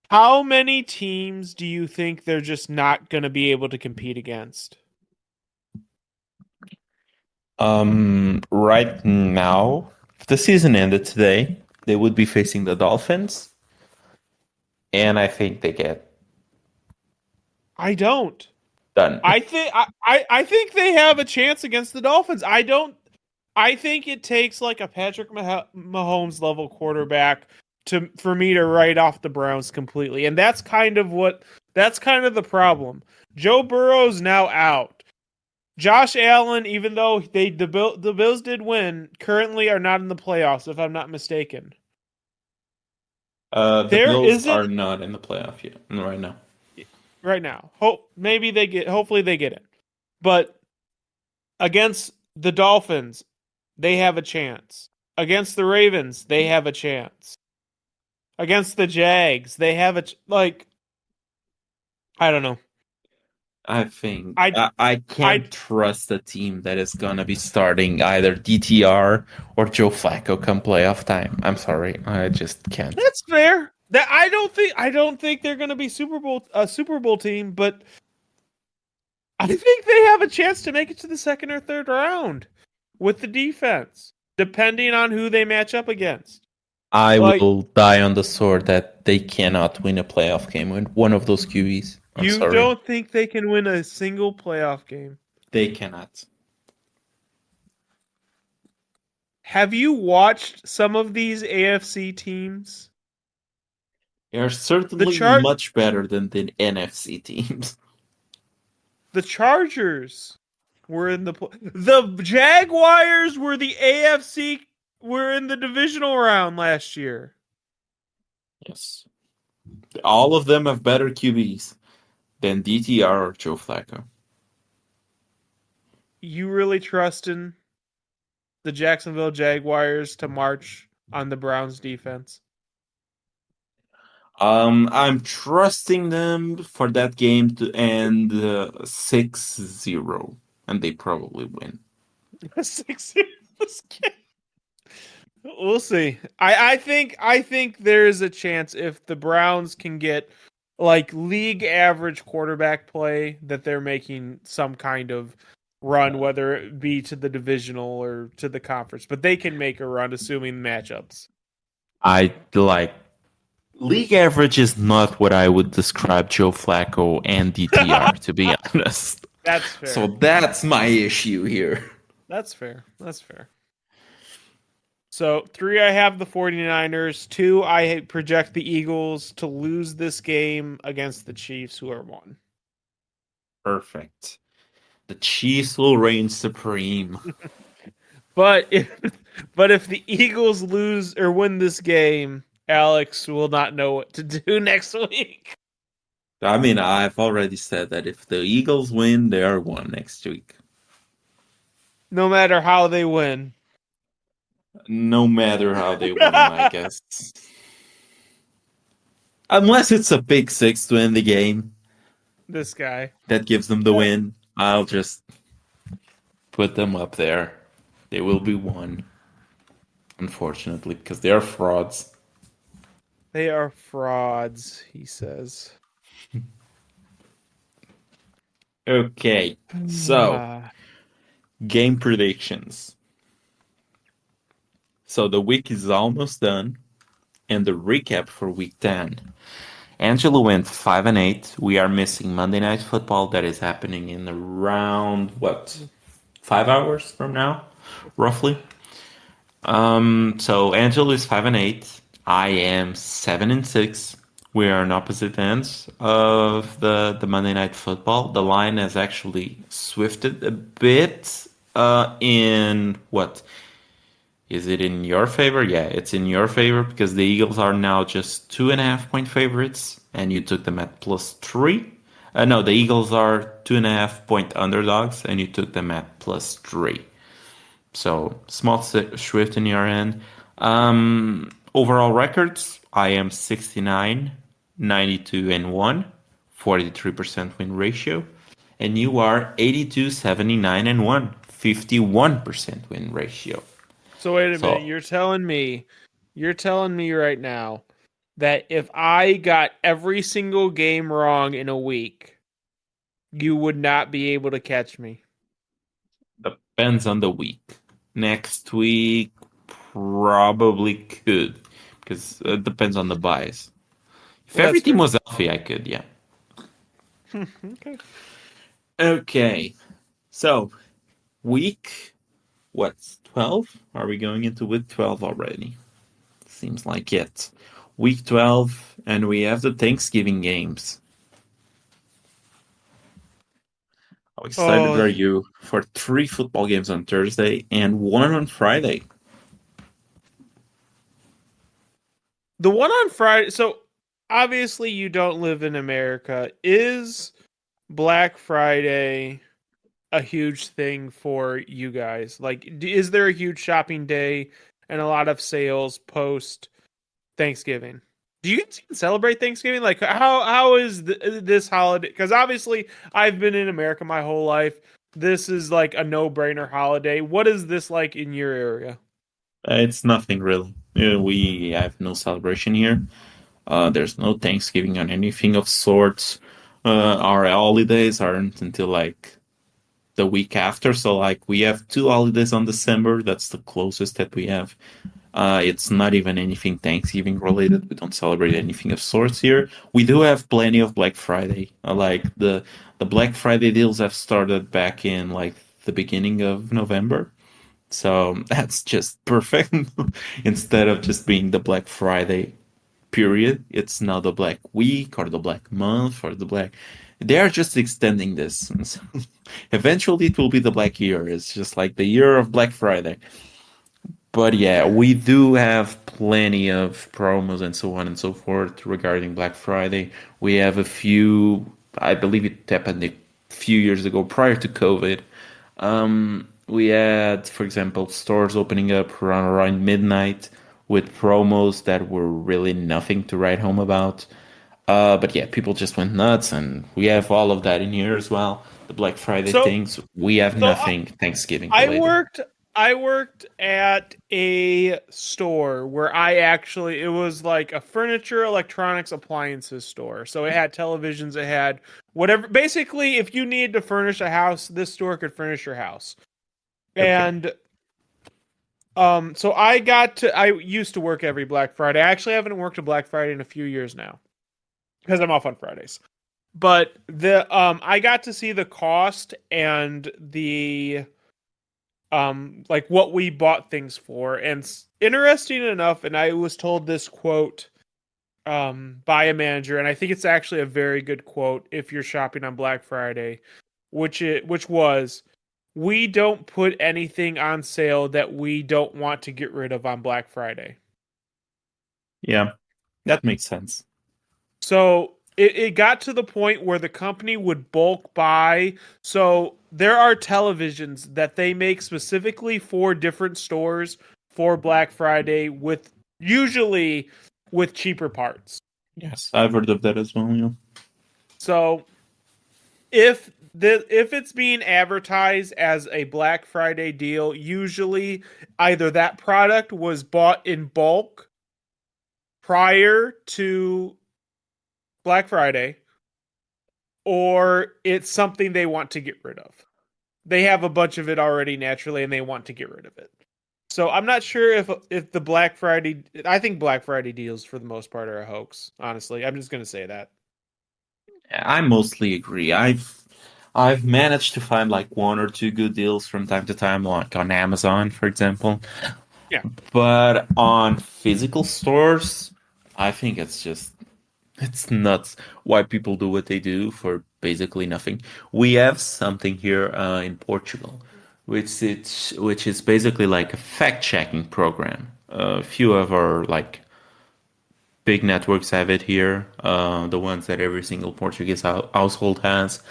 How many teams do you think they're just not going to be able to compete against? right now, if the season ended today, they would be facing the Dolphins, and I think they get I don't. done. I think they have a chance against the Dolphins. I don't. I think it takes like a Patrick Mahomes level quarterback to for me to write off the Browns completely, and that's kind of the problem. Joe Burrow's now out. Josh Allen, even though the Bills did win, currently are not in the playoffs, if I'm not mistaken. The There Bills isn't are not in the playoff yet right now. right now. Hopefully they get it. But against the Dolphins, they have a chance. Against the Ravens, they have a chance. Against the Jags, they have like I don't know. I think I I I can't trust a team that is gonna be starting either DTR or Joe Flacco come playoff time. I'm sorry, I just can't. That's fair. That I don't think they're going to be Super Bowl team, but I think they have a chance to make it to the second or third round with the defense, depending on who they match up against. I Like will die on the sword that they cannot win a playoff game with one of those QBs. I'm you sorry, don't think they can win a single playoff game. they cannot. Have you watched some of these AFC teams? They are The certainly chart much better than the NFC teams. the Chargers were in the Jaguars were the AFC were in the divisional round last year. Yes, all of them have better QBs. Then DTR or Joe Flacco. You really trusting the Jacksonville Jaguars to march on the Browns defense? I'm trusting them for that game to end 6-0, and they probably win. 6 this game. We'll see. I think there is a chance if the Browns can get like league average quarterback play that they're making some kind of run, whether it be to the divisional or to the conference. But they can make a run assuming matchups. I like league average is not what I would describe Joe Flacco and DTR, to be honest. That's So fair. that's my issue here. That's fair. That's fair. So, 3, I have the 49ers. 2, I project the Eagles to lose this game against the Chiefs, who are 1. Perfect. The Chiefs will reign supreme. But if but if the Eagles lose or win this game, Alex will not know what to do next week. I mean, I've already said that if the Eagles win, they are one next week. No matter how they win. No matter how they win, I guess. Unless it's a pick six to end the game This guy. that gives them the win, I'll just put them up there. They will be one, unfortunately, because they are frauds. They are frauds, he says. Okay, so Ah. game predictions. So the week is almost done, and the recap for week 10. Angelo went 5-8. We are missing Monday Night Football that is happening in around what 5 hours from now, roughly. So Angelo is 5-8. I am 7-6. We are on opposite ends of the Monday Night Football. The line has actually swifted a bit. In what is it in your favor? Yeah, it's in your favor because the Eagles are now just 2.5 point favorites, and you took them at +3. No, the Eagles are 2.5 point underdogs, and you took them at +3. So small shift in your end. Overall records, I am 69, 92 and 1, 43% win ratio. And you are 82, 79 and 1, 51% win ratio. So wait a minute, So you're telling me right now that if I got every single game wrong in a week, you would not be able to catch me. depends on the week. Next week, probably could, because it depends on the bias. If Well, that's every team fair. was healthy, I could, yeah. Okay. Okay, so week, what's 12? Are we going into week 12 already? Seems like it. Week 12, and we have the Thanksgiving games. How excited Oh, are you for 3 football games on Thursday and one on Friday? the one on Friday. So obviously, you don't live in America. Is Black Friday a huge thing for you guys? Like, is there a huge shopping day and a lot of sales post Thanksgiving? Do you guys even celebrate Thanksgiving? Like, how is this holiday? Because obviously, I've been in America my whole life. This is like a no-brainer holiday. What is this like in your area? It's nothing really. We have no celebration here. There's no Thanksgiving on anything of sorts. Our holidays aren't until like the week after. So like we have 2 holidays on December. That's the closest that we have. It's not even anything Thanksgiving related. We don't celebrate anything of sorts here. We do have plenty of Black Friday. Like the Black Friday deals have started back in like the beginning of November. So that's just perfect. Instead of just being the Black Friday period, it's now the Black Week or the Black Month or the Black. They are just extending this. So eventually, it will be the Black Year. It's just like the year of Black Friday. But yeah, we do have plenty of promos and so on and so forth regarding Black Friday. We have a few. I believe it happened a few years ago prior to COVID. We had, for example, stores opening up around midnight with promos that were really nothing to write home about. But yeah, people just went nuts, and we have all of that in here as well. The Black Friday So things. We have so nothing Thanksgiving I related. worked I worked at a store where I actually it was like a furniture, electronics, appliances store. So it had televisions, it had whatever. Basically, if you needed to furnish a house, this store could furnish your house. Okay. And so I used to work every Black Friday. I actually haven't worked a Black Friday in a few years now because I'm off on Fridays. But the I got to see the cost and the like what we bought things for, and interesting enough, and I was told this quote by a manager, and I think it's actually a very good quote if you're shopping on Black Friday, which was, we don't put anything on sale that we don't want to get rid of on Black Friday. Yeah, that makes sense. So it got to the point where the company would bulk buy. So there are televisions that they make specifically for different stores for Black Friday, with usually with cheaper parts. Yes, I've heard of that as well. Yeah. So if it's being advertised as a Black Friday deal, usually either that product was bought in bulk prior to Black Friday, or it's something they want to get rid of. They have a bunch of it already naturally and they want to get rid of it. So I'm not sure if the Black Friday, I think Black Friday deals for the most part are a hoax, honestly. I'm just going to say that. I mostly agree. I've managed to find like one or two good deals from time to time, like on Amazon, for example. Yeah. But on physical stores, I think it's nuts why people do what they do for basically nothing. We have something here in Portugal, which is basically like a fact-checking program. A few of our like big networks have it here, the ones that every single Portuguese household has.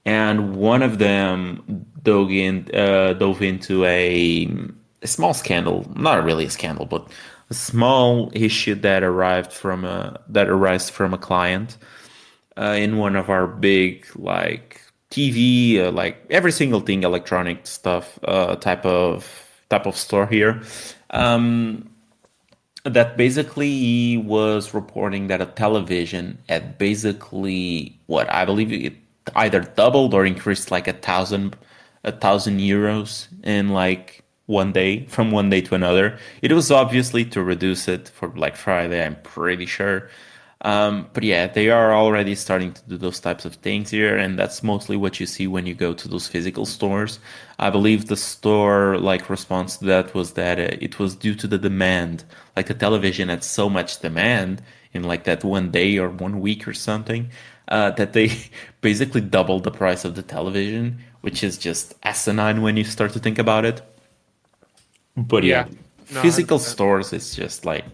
And one of them dove into a small scandal, not really a scandal, but a small issue that arises from a client in one of our big like TV, like every single thing electronic stuff type of store here. Um, that basically he was reporting that a television had basically what I believe it either doubled or increased like a thousand euros in like one day from one day to another. It was obviously to reduce it for Black Friday, I'm pretty sure. But yeah, they are already starting to do those types of things here, and that's mostly what you see when you go to those physical stores. I believe the store like response to that was that it was due to the demand. Like the television had so much demand in like that one day or one week or something, that they basically doubled the price of the television, which is just asinine when you start to think about it. But yeah, Yeah. No, physical 100%. stores, it's just like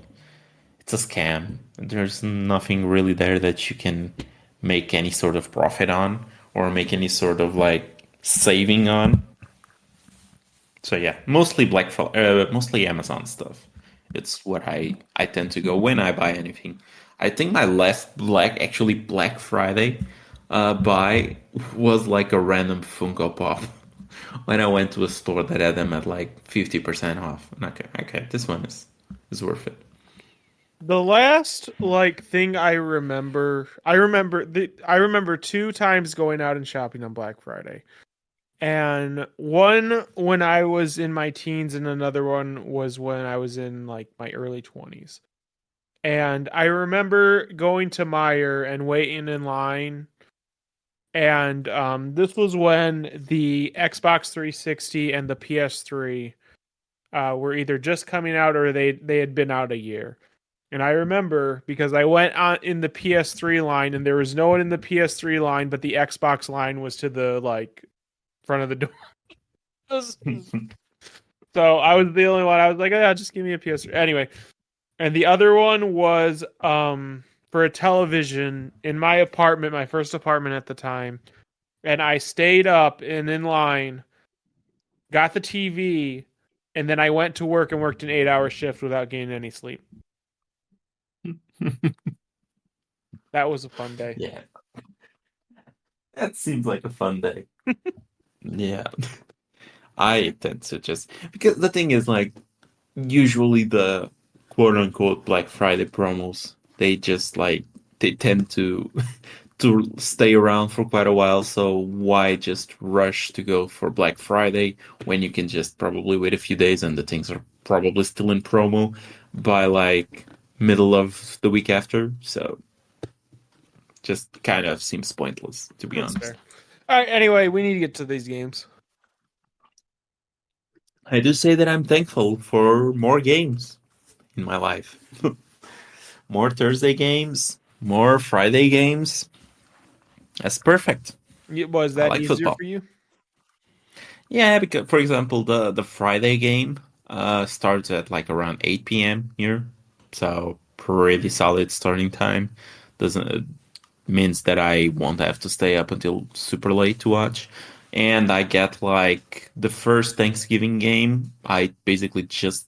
it's a scam. There's nothing really there that you can make any sort of profit on or make any sort of like saving on. So yeah, mostly Amazon stuff. It's what I tend to go when I buy anything. I think my last Black Friday buy was like a random Funko Pop when I went to a store that had them at like 50% off. And okay, this one is worth it. The last like thing I remember two times going out and shopping on Black Friday. And one when I was in my teens, and another one was when I was in like my early 20s. And I remember going to Meyer and waiting in line. And this was when the Xbox 360 and the PS3 were either just coming out or they had been out a year. And I remember because I went on in the PS3 line and there was no one in the PS3 line, but the Xbox line was to the like front of the door. So I was the only one. I was like, oh, yeah, just give me a PS3. Anyway, and the other one was for a television in my apartment, my first apartment at the time, and I stayed up and in line, got the TV, and then I went to work and worked an 8-hour shift without getting any sleep. That was a fun day. Yeah, that seems like a fun day. Yeah, I tend to just because the thing is like usually the quote unquote Black Friday promos, they just like they tend to to stay around for quite a while, so why just rush to go for Black Friday when you can just probably wait a few days and the things are probably still in promo by like middle of the week after, so just kind of seems pointless to be That's fair. honest. All right. Anyway, we need to get to these games. I do say that I'm thankful for more games in my life. More Thursday games, more Friday games. That's perfect. Was I that like easier football. for you? Yeah, because for example, the Friday game starts at like around 8 p.m. here, so pretty solid starting time. Doesn't means that I won't have to stay up until super late to watch. And I get like the first Thanksgiving game. I basically just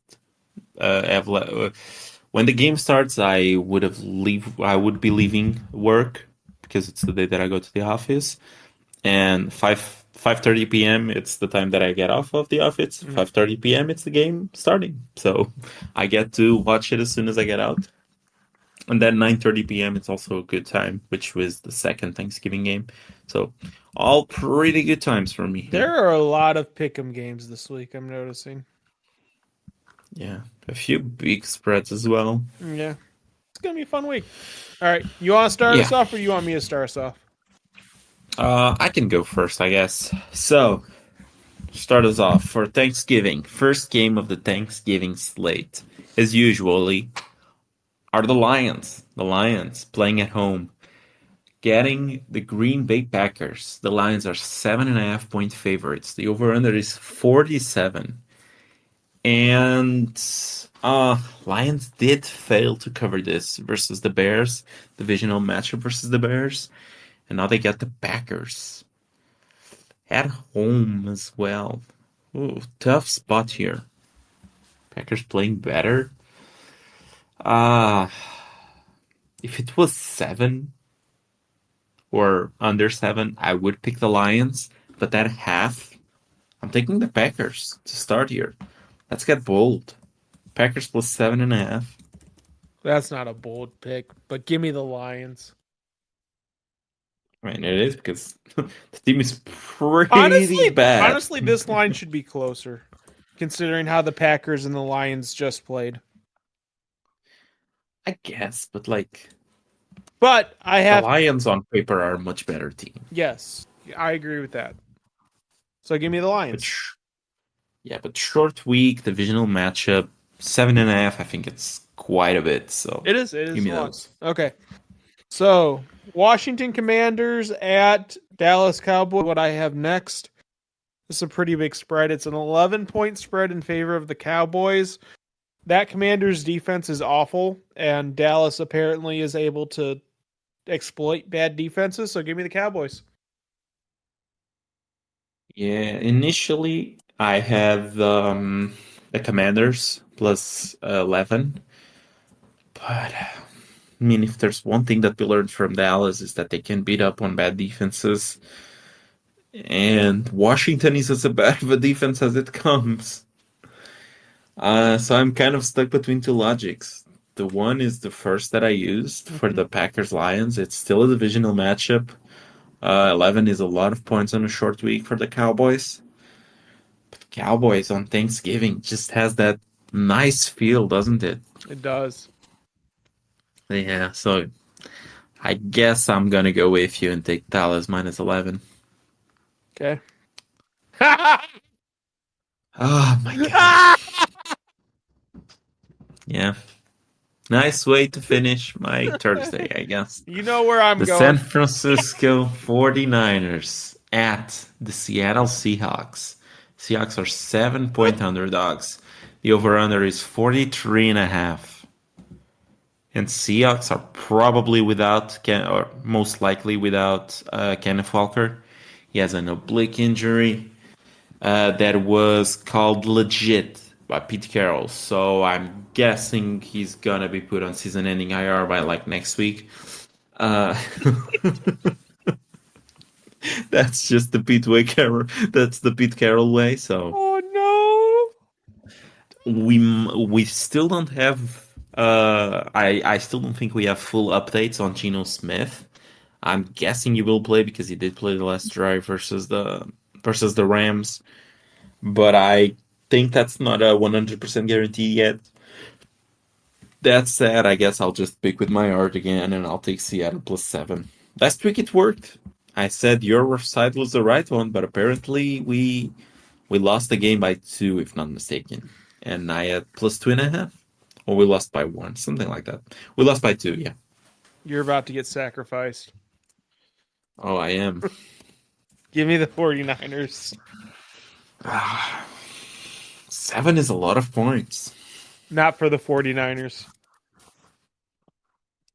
when the game starts, I would be leaving work because it's the day that I go to the office, and 5:30 p.m. it's the time that I get off of the office. Mm. 5:30 p.m. it's the game starting, so I get to watch it as soon as I get out. And then 9:30 p.m. it's also a good time, which was the second Thanksgiving game. So all pretty good times for me There here. are a lot of pick'em games this week. I'm noticing. Yeah, a few big spreads as well. Yeah, it's gonna be a fun week. All right, you want to start Yeah, us off, or you want me to start us off? I can go first, I guess. So start us off for Thanksgiving. First game of the Thanksgiving slate, as usually, are the Lions. The Lions playing at home, getting the Green Bay Packers. The Lions are 7.5 point favorites. The over/under is 47. And Lions did fail to cover this versus the Bears, divisional matchup versus the Bears, and now they get the Packers at home as well. Ooh, tough spot here. Packers playing better. Ah, if it was 7 or under 7, I would pick the Lions, but at half, I'm taking the Packers to start here. Let's get bold. Packers plus 7.5. That's not a bold pick, but give me the Lions. I mean, it is because the team is pretty Honestly, bad. honestly, this line should be closer, considering how the Packers and the Lions just played. I guess, but like But I the have, Lions on paper are a much better team. yes, I agree with that. So give me the But Lions. yeah, but short week, divisional matchup, 7.5. I think it's quite a bit. So It is. It give is me a lot. those. Okay. So Washington Commanders at Dallas Cowboys. What I have next. This is a pretty big spread. It's an 11-point spread in favor of the Cowboys. That Commanders defense is awful, and Dallas apparently is able to exploit bad defenses. So give me the Cowboys. Yeah, initially I had the Commanders plus 11, but I mean, if there's one thing that we learned from Dallas is that they can beat up on bad defenses, and Washington is as bad of a defense as it comes. So I'm kind of stuck between two logics. The one is the first that I used for Mhm. the Packers Lions. It's still a divisional matchup. 11 is a lot of points on a short week for the Cowboys. But Cowboys on Thanksgiving just has that nice feel, doesn't it? It does. Yeah, so I guess I'm gonna go with you and take Dallas minus 11. Okay. Oh my god. Yeah. Nice way to finish my Thursday, I guess. You know where I'm The San going. Francisco 49ers at the Seattle Seahawks. Seahawks are 7 point underdogs. The over under is 43.5. And Seahawks are probably without Ken, or most likely without Kenneth Walker. He has an oblique injury that was called legit by Pete Carroll. So I'm guessing he's gonna be put on season-ending IR by like next week. Uh, that's just the Pete way Carroll. That's the Pete Carroll way. So Oh we still don't have. I still don't think we have full updates on Geno Smith. I'm guessing he will play because he did play the last drive versus the Rams, but I think that's not a 100% guarantee yet. That said, I guess I'll just pick with my heart again and I'll take Seattle +7. Last week it worked. I said your side was the right one, but apparently we lost the game by 2, if not mistaken. And I had +2.5. Or we lost by 1, something like that. We lost by 2, yeah. you're about to get sacrificed. Oh, I am. Give me the 49ers. 7 is a lot of points. Not for the 49ers.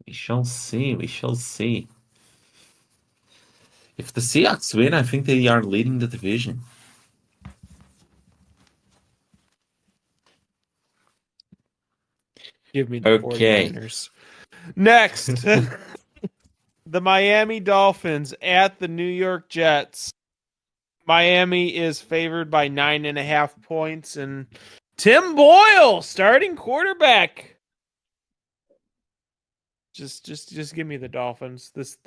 We shall see. We shall see. If the Seahawks win, I think they are leading the division. Give me the Okay. 49ers. Next, the Miami Dolphins at the New York Jets. Miami is favored by 9.5 points, and Tim Boyle, starting quarterback. Just give me the Dolphins. This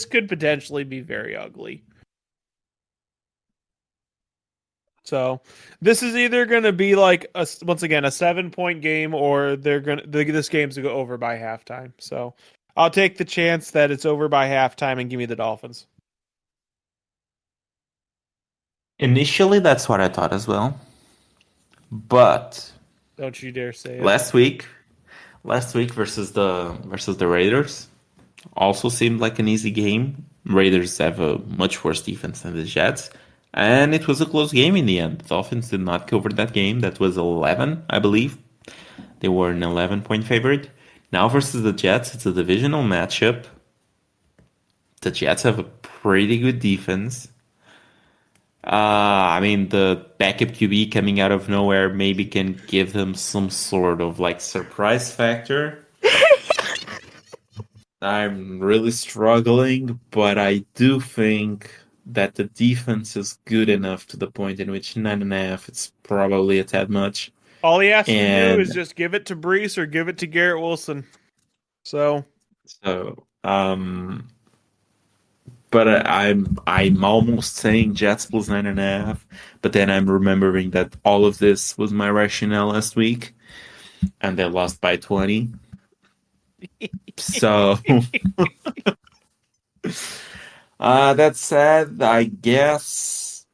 could potentially be very ugly. So this is either gonna be like once again a 7 point game, or this game's to go over by halftime. So I'll take the chance that it's over by halftime and give me the Dolphins. Initially, that's what I thought as well. But Don't you dare say it. last week, versus the Raiders, also seemed like an easy game. Raiders have a much worse defense than the Jets, and it was a close game in the end. The Dolphins did not cover that game. That was 11, I believe. They were an 11-point favorite. Now versus the Jets, it's a divisional matchup. The Jets have a pretty good defense. I mean, the backup QB coming out of nowhere maybe can give them some sort of like surprise factor. I'm really struggling, but I do think that the defense is good enough to the point in which 9.5 it's probably a tad much. All he has to do is And just give it to Brees or give it to Garrett Wilson. So so, but I'm almost saying Jets +9.5, but then I'm remembering that all of this was my rationale last week, and they lost by 20. So that said, I guess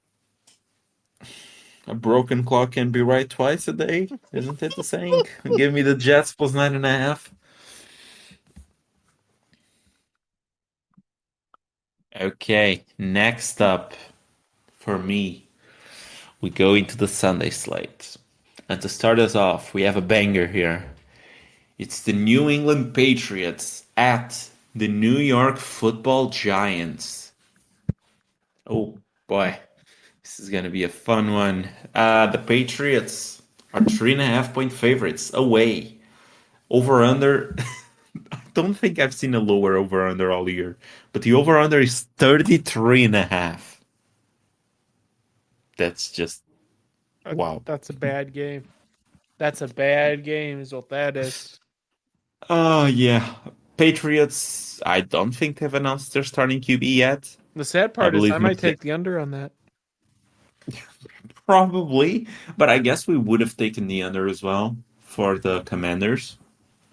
a broken clock can be right twice a day, isn't it the saying? Give me the Jets +9.5. Okay, next up for me, we go into the Sunday slate. And to start us off, we have a banger here. It's the New England Patriots at the New York Football Giants. Oh boy, this is gonna be a fun one. The Patriots are 3.5 point favorites away. Over under. I don't think I've seen a lower over under all year, but the over under is 33.5. That's just wow. that's a bad game. That's a bad game, is what that is. Oh yeah. Patriots, I don't think they've announced their starting QB yet. The sad I part is I believe might take the under on that. probably, but I guess we would have taken the under as well for the Commanders,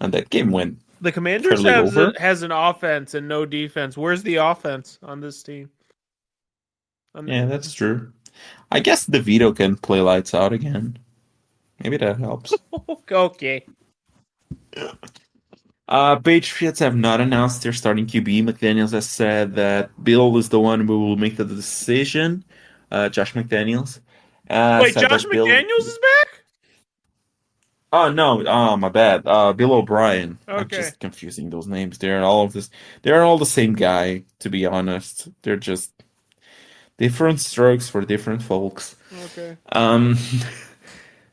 and that game went The Commanders fairly over. has an offense and no defense. Where's the offense on this team? Yeah, that's true. I guess DeVito can play lights out again. Maybe that helps. Okay. Patriots have not announced their starting QB. McDaniels has said that Bill is the one who will make the decision. Josh McDaniels Wait, said Josh that Bill. McDaniels is back? Oh no, my bad. Bill O'Brien. I'm Okay. just confusing those names. They're all of this. They're all the same guy, to be honest. They're just different strokes for different folks. Okay. Um,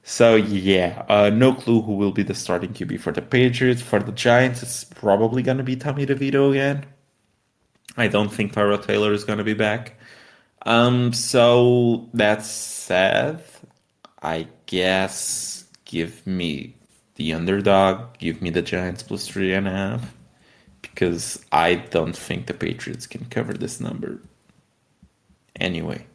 so yeah, no clue who will be the starting QB for the Patriots. For the Giants, it's probably gonna be Tommy DeVito again. I don't think Tyrod Taylor is gonna be back. So that's sad. I guess give me the underdog, give me the Giants plus 3.5, because I don't think the Patriots can cover this number anyway.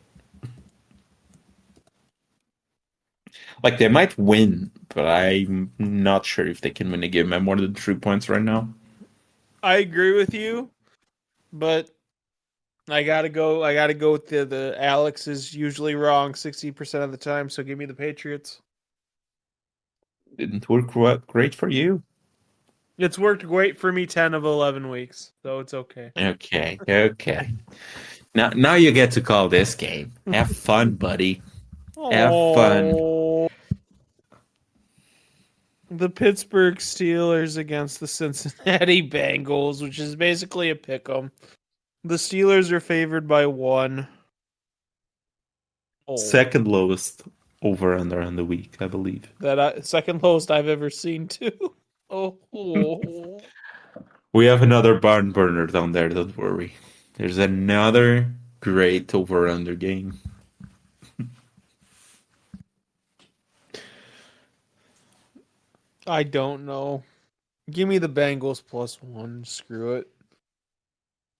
Like they might win, but I'm not sure if they can win a game by more than 3 points right now. I agree with you, but I gotta go with the Alex is usually wrong 60% of the time, so give me the Patriots. Didn't work great for you. It's worked great for me 10 of 11 weeks, so it's okay. Okay, okay. Now you get to call this game. Have fun, buddy. Have fun. Oh, the Pittsburgh Steelers against the Cincinnati Bengals, which is basically a pick 'em. The Steelers are favored by 1. Oh, Second lowest over under on the week, I believe. second lowest I've ever seen too. Oh. We have another barn burner down there, don't worry. There's another great over under game. I don't know. Give me the Bengals plus 1. Screw it.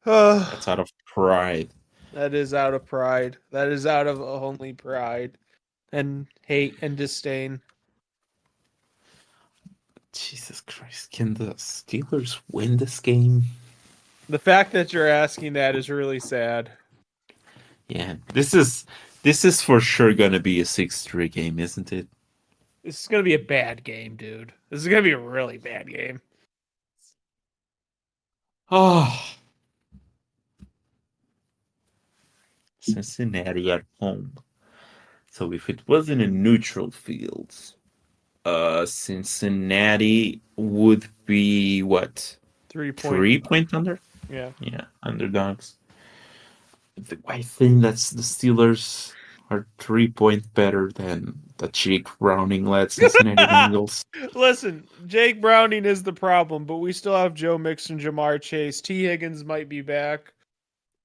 That's out of pride. That is out of pride. That is out of only pride and hate and disdain. Jesus Christ, can the Steelers win this game? The fact that you're asking that is really sad. Yeah, this is for sure gonna be a 6-3 game, isn't it? This is going to be a bad game, dude. This is going to be a really bad game. Oh, Cincinnati at home. So if it was in a neutral field, Cincinnati would be what? 3 point. 3 point under? Yeah. Yeah, underdogs. I think that's the Steelers are 3 point better than the Jake Browning led Cincinnati Bengals. Listen, Jake Browning is the problem, but we still have Joe Mixon, Jamar Chase. T. Higgins might be back.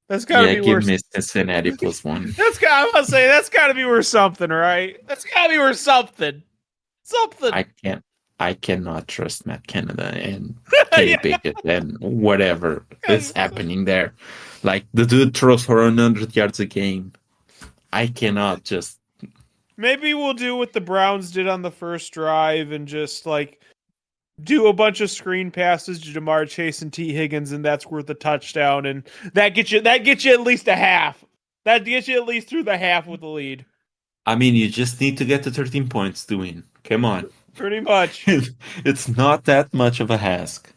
That's got to Yeah, be give worse. me Cincinnati plus one. I'm gonna say that's got to be worth something, right? That's got to be worth something. Something. I can't. I cannot trust Matt Canada and Kenny Pickett and whatever is happening there. Like the dude throws for 100 yards a game. I cannot just. Maybe we'll do what the Browns did on the first drive and just like do a bunch of screen passes to Jamar Chase and T. Higgins, and that's worth a touchdown, and that gets you at least a half. That gets you at least through the half with the lead. I mean, you just need to get to 13 points to win. Come on. Pretty much. It's not that much of a ask.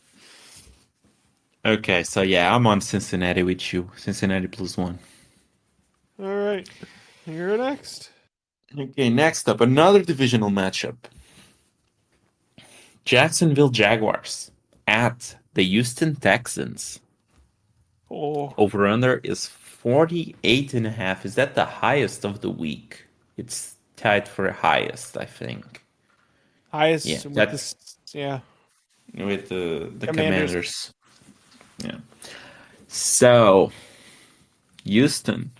Okay, so yeah, I'm on Cincinnati with you. Cincinnati plus one. All right. You're next. Okay, next up, another divisional matchup. Jacksonville Jaguars at the Houston Texans. Oh, Over under is 48.5. Is that the highest of the week? It's tied for highest, I think. Yeah, highest with that's this. Yeah, with the Commanders. Commanders. Yeah. So, Houston,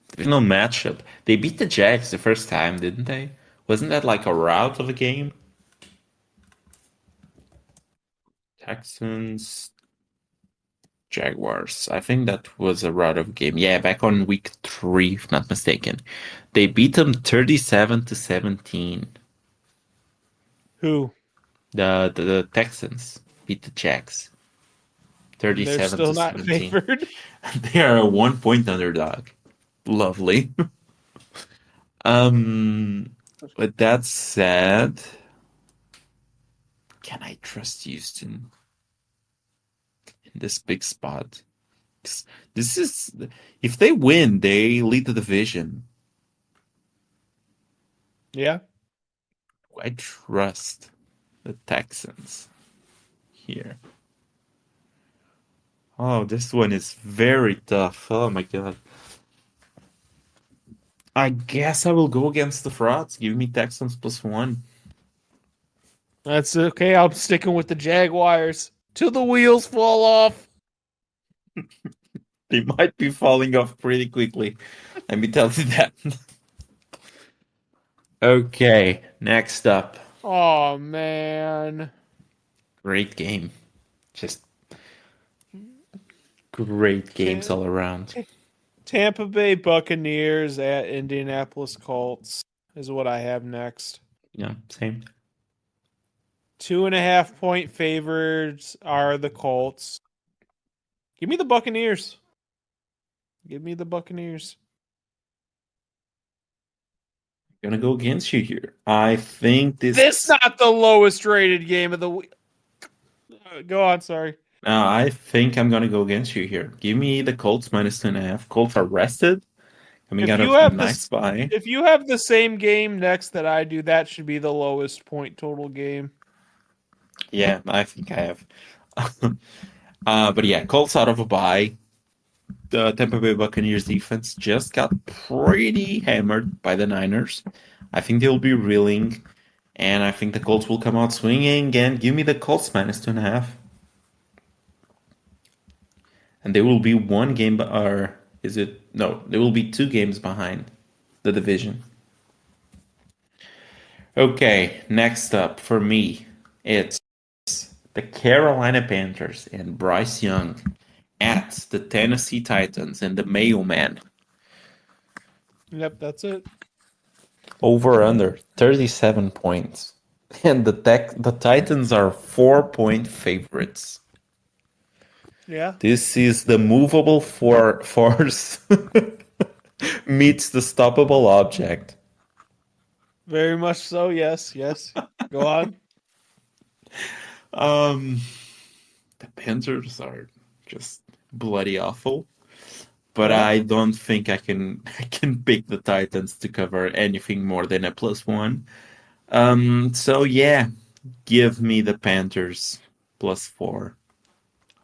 divisional matchup. They beat the Jags the first time, didn't they? Wasn't that like a rout of a game? Texans, Jaguars. I think that was a rout of a game. Yeah, back on week 3, if not mistaken. They beat them 37-17. Who? The Texans beat the Jags And they're 37 still to not 17. favored. They are a 1 point underdog. Lovely. With that said, can I trust Houston in this big spot? This is if they win, they lead the division. Yeah. I trust. the Texans here. Oh, this one is very tough. Oh my God. I guess I will go against the frauds. Give me Texans +1. That's okay. I'm sticking with the Jaguars till the wheels fall off. They might be falling off pretty quickly. Let me tell you that. Okay, next up. Oh man. Great game. Just great games Ta- all around. Tampa Bay Buccaneers at Indianapolis Colts is what I have next. Yeah, same. 2.5 point favorites are the Colts. Give me the Buccaneers. Give me the Buccaneers. Gonna go against you here. I think this. This not the lowest rated game of the week. Go on, sorry. I think I'm gonna go against you here. Give me the Colts -2.5. Colts are rested, coming If out you of a have nice this bye. if you have the same game next that I do, that should be the lowest point total game. Yeah, I think I have. But yeah, Colts out of a bye. The Tampa Bay Buccaneers defense just got pretty hammered by the Niners. I think they'll be reeling, and I think the Colts will come out swinging. And give me the Colts -2.5. And they will be one game, or is it? No, they will be 2 games behind the division. Okay, next up for me, it's the Carolina Panthers and Bryce Young at the Tennessee Titans and the Mailman. Yep, that's it. Over under 37 points. And the Titans are 4 point favorites. Yeah, This is the movable force meets the stoppable object. very much so. Yes, yes. Go on. Um, the Panthers are just bloody awful, but Yeah, I don't think I can pick the Titans to cover anything more than a +1. So yeah, give me the Panthers +4.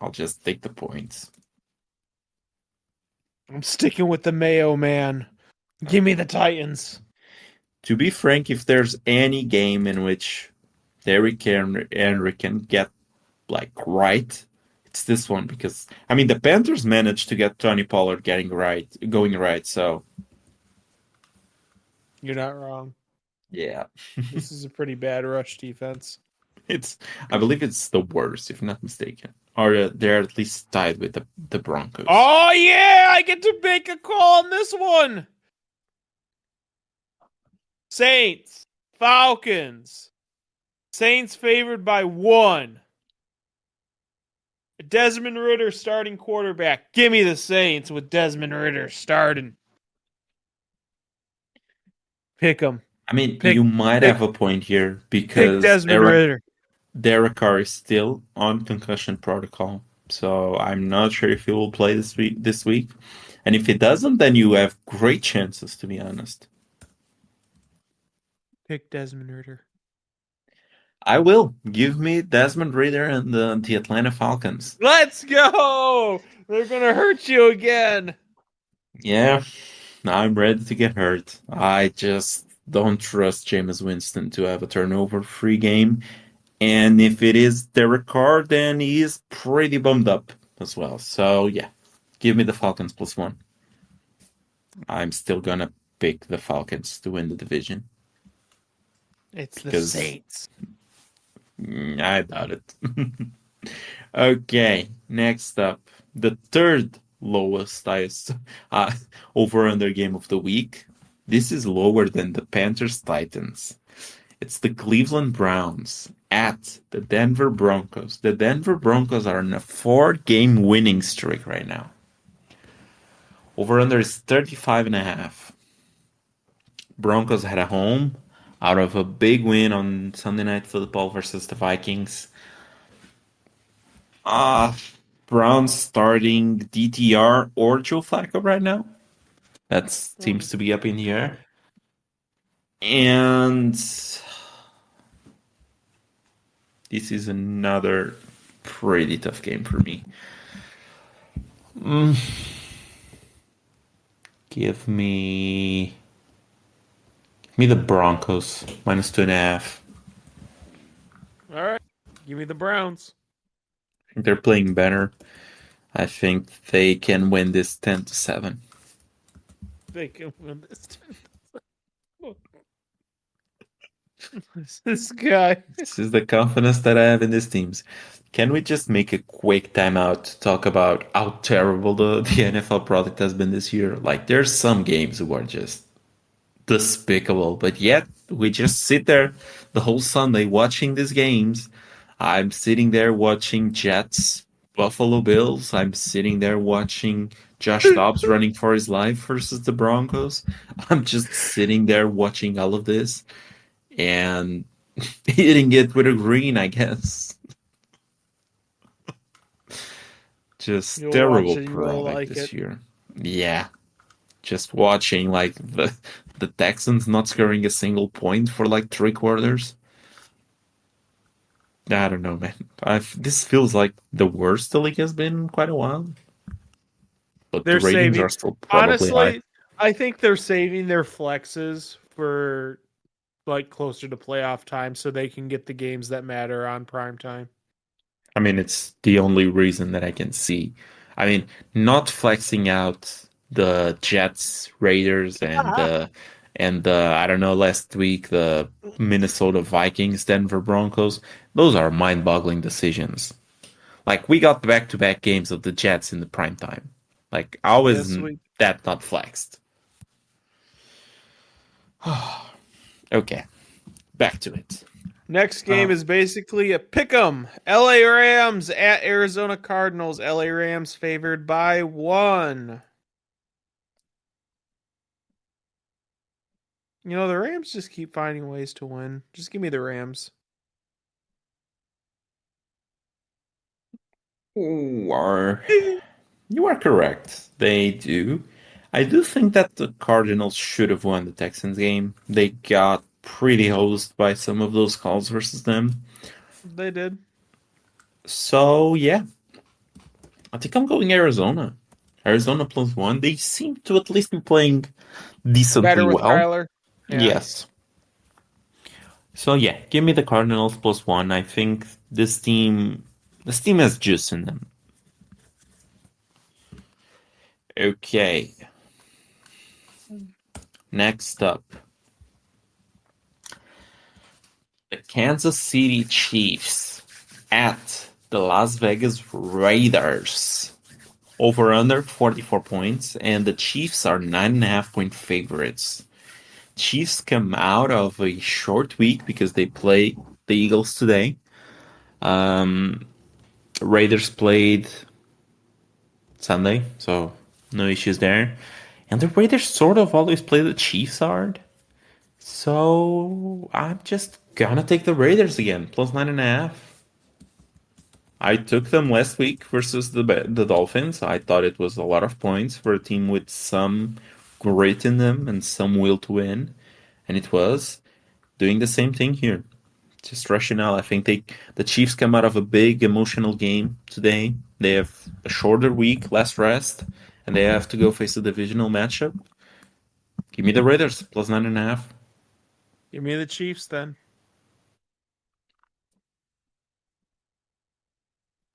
I'll just take the points. I'm sticking with the Mayo man. Give me the Titans. To be frank, if there's any game in which Henry can get like right, it's this one because I mean the Panthers managed to get Tony Pollard going right. So You're not wrong. yeah, This is a pretty bad rush defense. it's I believe it's the worst, if not mistaken, or they're at least tied with the Broncos. Oh yeah, I get to make a call on this one. Saints, Falcons. Saints favored by 1. Desmond Ritter starting quarterback. Give me the Saints with Desmond Ritter starting. Pick them. I mean, Pick you might pick have a point here pick because Desmond Ritter. Derek Carr is still on concussion protocol, so I'm not sure if he will play this week. And if he doesn't, then you have great chances, to be honest. Pick Desmond Ritter. I will. Give me Desmond Ridder and the Atlanta Falcons. Let's go. They're gonna hurt you again. Yeah, I'm ready to get hurt. I just don't trust Jameis Winston to have a turnover-free game. And if it is Derek Carr, then he is pretty bummed up as well. So yeah, give me the Falcons +1. I'm still gonna pick the Falcons to win the division It's the because Saints. I doubt it. Okay, next up, the third lowest highest uh, over-under game of the week. This is lower than the Panthers Titans. It's the Cleveland Browns at the Denver Broncos. The Denver Broncos are on a 4-game winning streak right now. Over under is 35.5. Broncos had a home out of a big win on Sunday Night Football versus the Vikings. Uh, Browns starting DTR or Joe Flacco right now. That seems to be up in the air. And This is another pretty tough game for me. Mm, give me the Broncos -2.5. All right. Give me the Browns. I think they're playing better. I think they can win this 10-7. They can win this. This guy. This is the confidence that I have in these teams. Can we just make a quick timeout to talk about how terrible the NFL product has been this year? Like, there's some games who are just despicable, but yet we just sit there the whole Sunday watching these games. I'm sitting there watching Jets, Buffalo Bills. I'm sitting there watching Josh Dobbs running for his life versus the Broncos. I'm just sitting there watching all of this and hitting it with a green, I guess. Just You'll watch terrible it. You will product like this it. year. Yeah, just watching like the Texans not scoring a single point for like 3 quarters. I don't know, man. This feels like the worst the league has been in quite a while. But the They're ratings are saving. still probably high. Honestly, I think they're saving their flexes for like closer to playoff time so they can get the games that matter on prime time. I mean, it's the only reason that I can see. I mean, not flexing out the Jets, Raiders, and I don't know, last week the Minnesota Vikings, Denver Broncos. Those are mind-boggling decisions. Like we got back-to-back games of the Jets in the prime time. Like how is This week. that not flexed? Okay, back to it. Next Uh, game is basically a pick 'em. LA Rams at Arizona Cardinals. LA Rams favored by 1. You know, the Rams just keep finding ways to win. Just give me the Rams. you are you are correct. They do. I do think that the Cardinals should have won the Texans game. They got pretty hosed by some of those calls versus them. They did. So yeah, I think I'm going Arizona. Arizona +1. They seem to at least be playing Better decently with well. Kyler. Yeah. Yes. So yeah, give me the Cardinals +1. I think this team has juice in them. Okay, next up, the Kansas City Chiefs at the Las Vegas Raiders. Over under 44 points, and the Chiefs are 9.5 point favorites. Chiefs come out of a short week because they play the Eagles today. Um, Raiders played Sunday, so no issues there. And the Raiders sort of always play the Chiefs hard. So I'm just gonna take the Raiders again, +9.5. I took them last week versus the Dolphins. I thought it was a lot of points for a team with some grit in them and some will to win, and it was doing the same thing here. Just rationale. I think the Chiefs come out of a big emotional game today. They have a shorter week, less rest, and they have to go face a divisional matchup. Give me the Raiders +9.5. Give me the Chiefs then.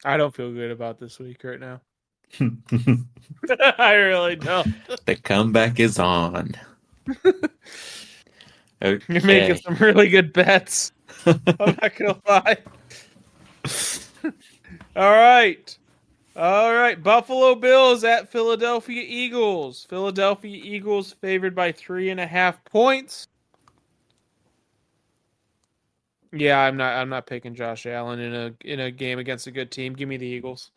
I don't feel good about this week right now. I really don't. The comeback is on. You're making Okay. some really good bets. I'm not gonna lie. All right. All right. Buffalo Bills at Philadelphia Eagles. Philadelphia Eagles favored by 3.5 points. Yeah, I'm not picking Josh Allen in a game against a good team. Give me the Eagles.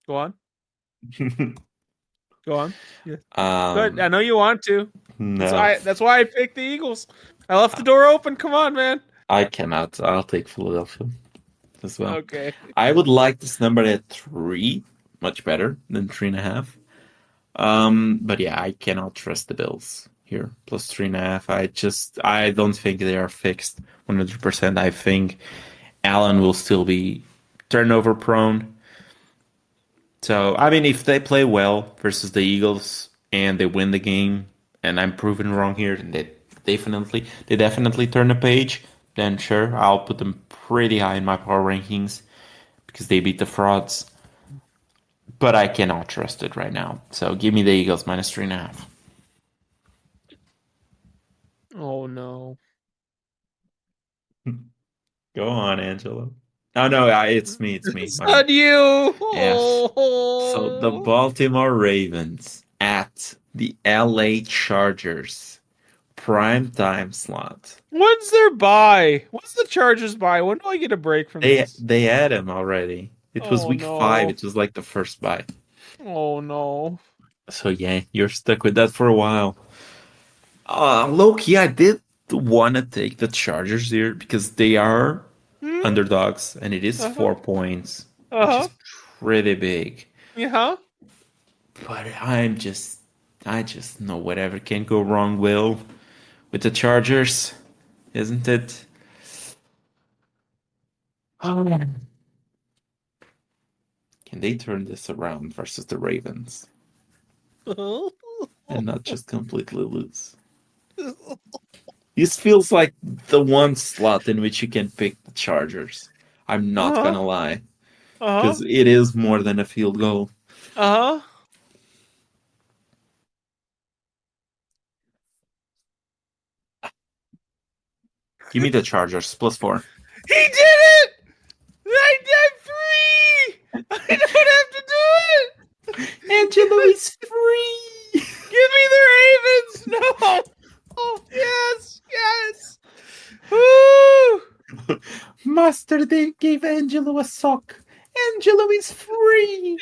Go on. Go on. Yeah. Good. I um, know you want to. That's no, why that's why I picked the Eagles. I left the door open. Come on, man. I cannot. I'll take Philadelphia as well. Okay. I would like this number at 3, much better than 3.5. But yeah, I cannot trust the Bills. here, plus 3.5. I don't think they are fixed 100%. I think Allen will still be turnover prone. So, I mean, if they play well versus the Eagles and they win the game, and I'm proven wrong here, and they definitely turn the page, then sure, I'll put them pretty high in my power rankings because they beat the frauds. But I cannot trust it right now. So give me the Eagles minus 3.5. Oh no. Go on, Angelo. Oh no, it's me. It's me. It's My bad. on you. Yes. So the Oh. Baltimore Ravens at the LA Chargers prime time slot. When's their bye? When's the Chargers bye? When do I get a break from They this? they had him already. It was Oh week 5. no. It was like the first bye. Oh no. So yeah, you're stuck with that for a while. Low key, I did want to take the Chargers here because they are Hmm? underdogs and it is Uh-huh. 4 points, which Uh-huh. is pretty big. Yeah. But I just know whatever can go wrong will with the Chargers, isn't it? Can they turn this around versus the Ravens and not just completely lose? This feels like the one slot in which you can pick the Chargers. I'm not Uh-huh. gonna lie, Uh-huh. because it is more than a field goal. Uh-huh. Give me the Chargers plus 4. He did it! I did three! I don't have to do it! Angelo Yes! is free. Give me the Ravens! No! Oh, yes! Yes! Woo! Master Dave gave Angelo a sock. Angelo is free.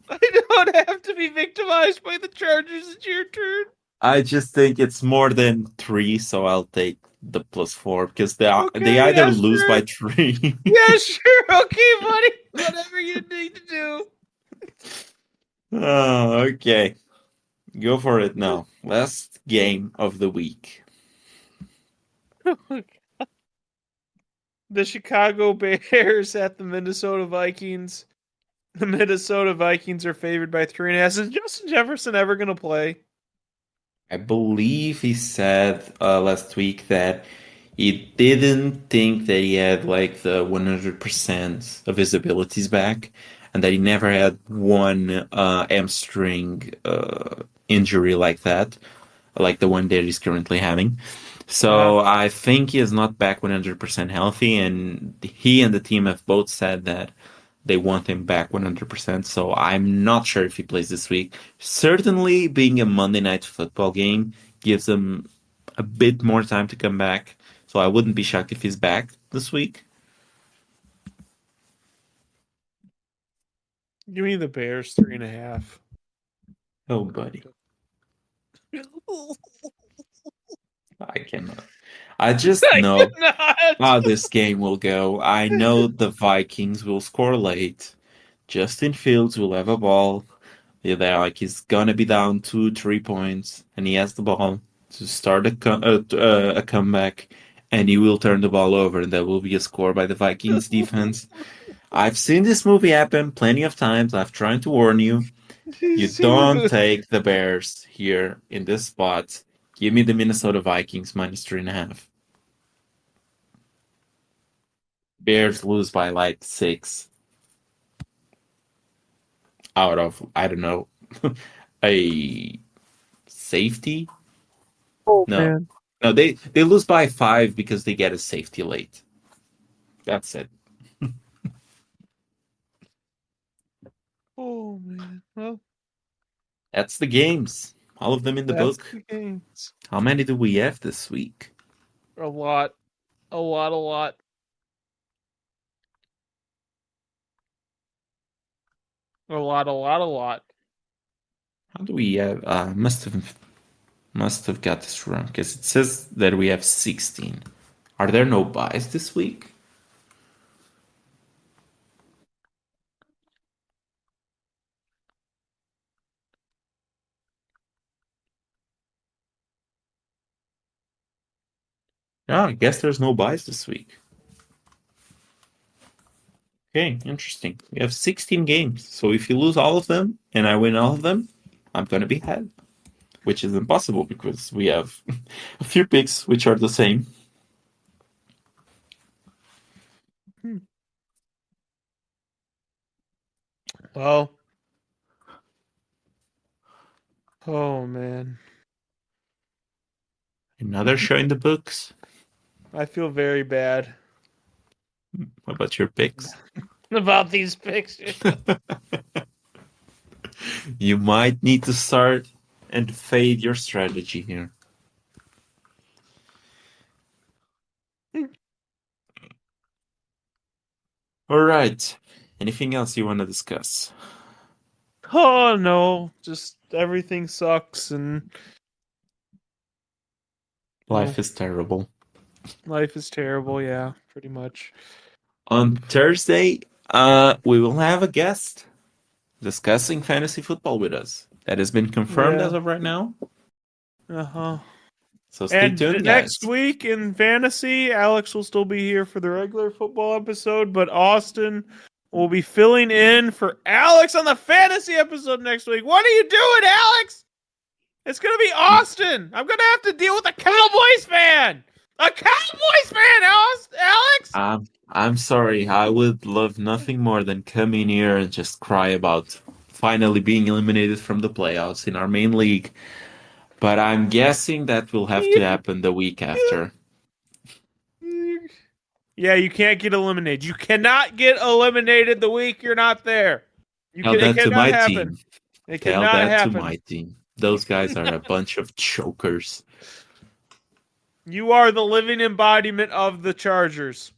I don't have to be victimized by the Chargers. It's your turn. I just think it's more than 3, so I'll take the plus 4 because they Okay, either yeah, lose by sure. 3. Yeah, sure. Okay, buddy. Whatever you need to do. Oh, okay. Go for it now. Last game of the week. The Chicago Bears at the Minnesota Vikings. The Minnesota Vikings are favored by 3.5. Is Justin Jefferson ever going to play? I believe he said last week that he didn't think that he had like the 100% of his abilities back and that he never had one hamstring injury like that, like the one that he's currently having. Uh, So I think he is not back 100% healthy, and he and the team have both said that they want him back 100%. So I'm not sure if he plays this week. Certainly, being a Monday night football game gives him a bit more time to come back. So I wouldn't be shocked if he's back this week. Give me the Bears 3.5. Oh, buddy, I cannot. I just I know cannot. how this game will go. I know the Vikings will score late. Justin Fields will have a ball. Yeah, they're like he's gonna be down 2, 3 points, and he has the ball to start a comeback, and he will turn the ball over, and there will be a score by the Vikings defense. I've seen this movie happen plenty of times. I've tried to warn you. You don't take the Bears here in this spot. Give me the Minnesota Vikings minus 3.5. Bears lose by like 6 out of I don't know a safety. Oh No, man. no, they lose by 5 because they get a safety late. That's it. Oh man. Well, That's the games. All of them in the that's book. the games. How many do we have this week? A lot. A lot. A lot. A lot. A lot. A lot. How do we have? Must have got this wrong because it says that we have 16. Are there no buys this week? Yeah, I guess there's no buys this week. Okay, interesting. We have 16 games. So if you lose all of them and I win all of them, I'm going to be ahead, which is impossible because we have a few picks which are the same. Hmm. Well, oh man, Another show in the books. I feel very bad What about your picks? about these pictures. You might need to start and fade your strategy here. All right. Anything else you want to discuss? Oh no, just everything sucks and Life no, is terrible. life is terrible. Yeah, pretty much. On Thursday, we will have a guest discussing fantasy football with us. That has been confirmed Yeah. as of right now. Uh huh. So stay And tuned, next guys. week in fantasy, Alex will still be here for the regular football episode, but Austin will be filling in for Alex on the fantasy episode next week. What are you doing, Alex? It's gonna be Austin. I'm gonna have to deal with a Cowboys fan. A Cowboys fan, Alex. I'm sorry. I would love nothing more than come in here and just cry about finally being eliminated from the playoffs in our main league. But I'm guessing that will have to happen the week after. Yeah, you can't get eliminated. You cannot get eliminated the week you're not there. You Tell can. It that to cannot my happen. team. It Tell cannot that to happen. my team. Those guys are a bunch of chokers. You are the living embodiment of the Chargers.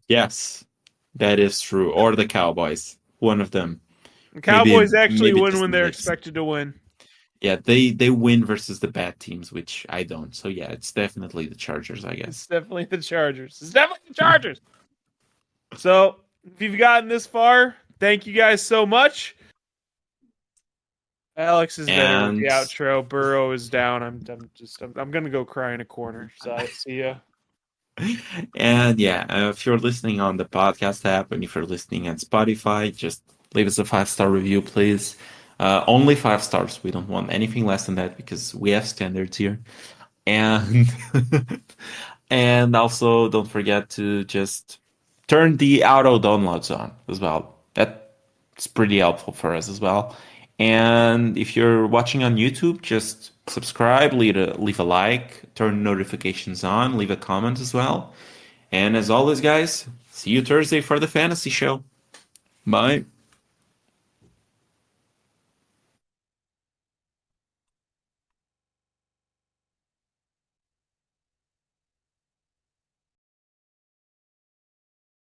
Yes, that is true. Or the Cowboys. One of them. The Maybe Cowboys actually maybe win just when the they're Knicks. expected to win. Yeah, they win versus the bad teams, which I don't. So yeah, it's definitely the Chargers, I It's guess. definitely the Chargers. It's definitely the Chargers. So, if you've gotten this far, thank you guys so much. Alex is better with the And outro. Burrow is down. I'm gonna go cry in a corner. So I see ya. and yeah, if you're listening on the podcast app and if you're listening on Spotify, just leave us a 5-star review, please. Only 5 stars. We don't want anything less than that because we have standards here. And and also don't forget to just turn the auto downloads on as well. That's pretty helpful for us as well. And if you're watching on YouTube, just subscribe, leave a like, turn notifications on, leave a comment as well. And as always, guys, see you Thursday for the fantasy show. Bye.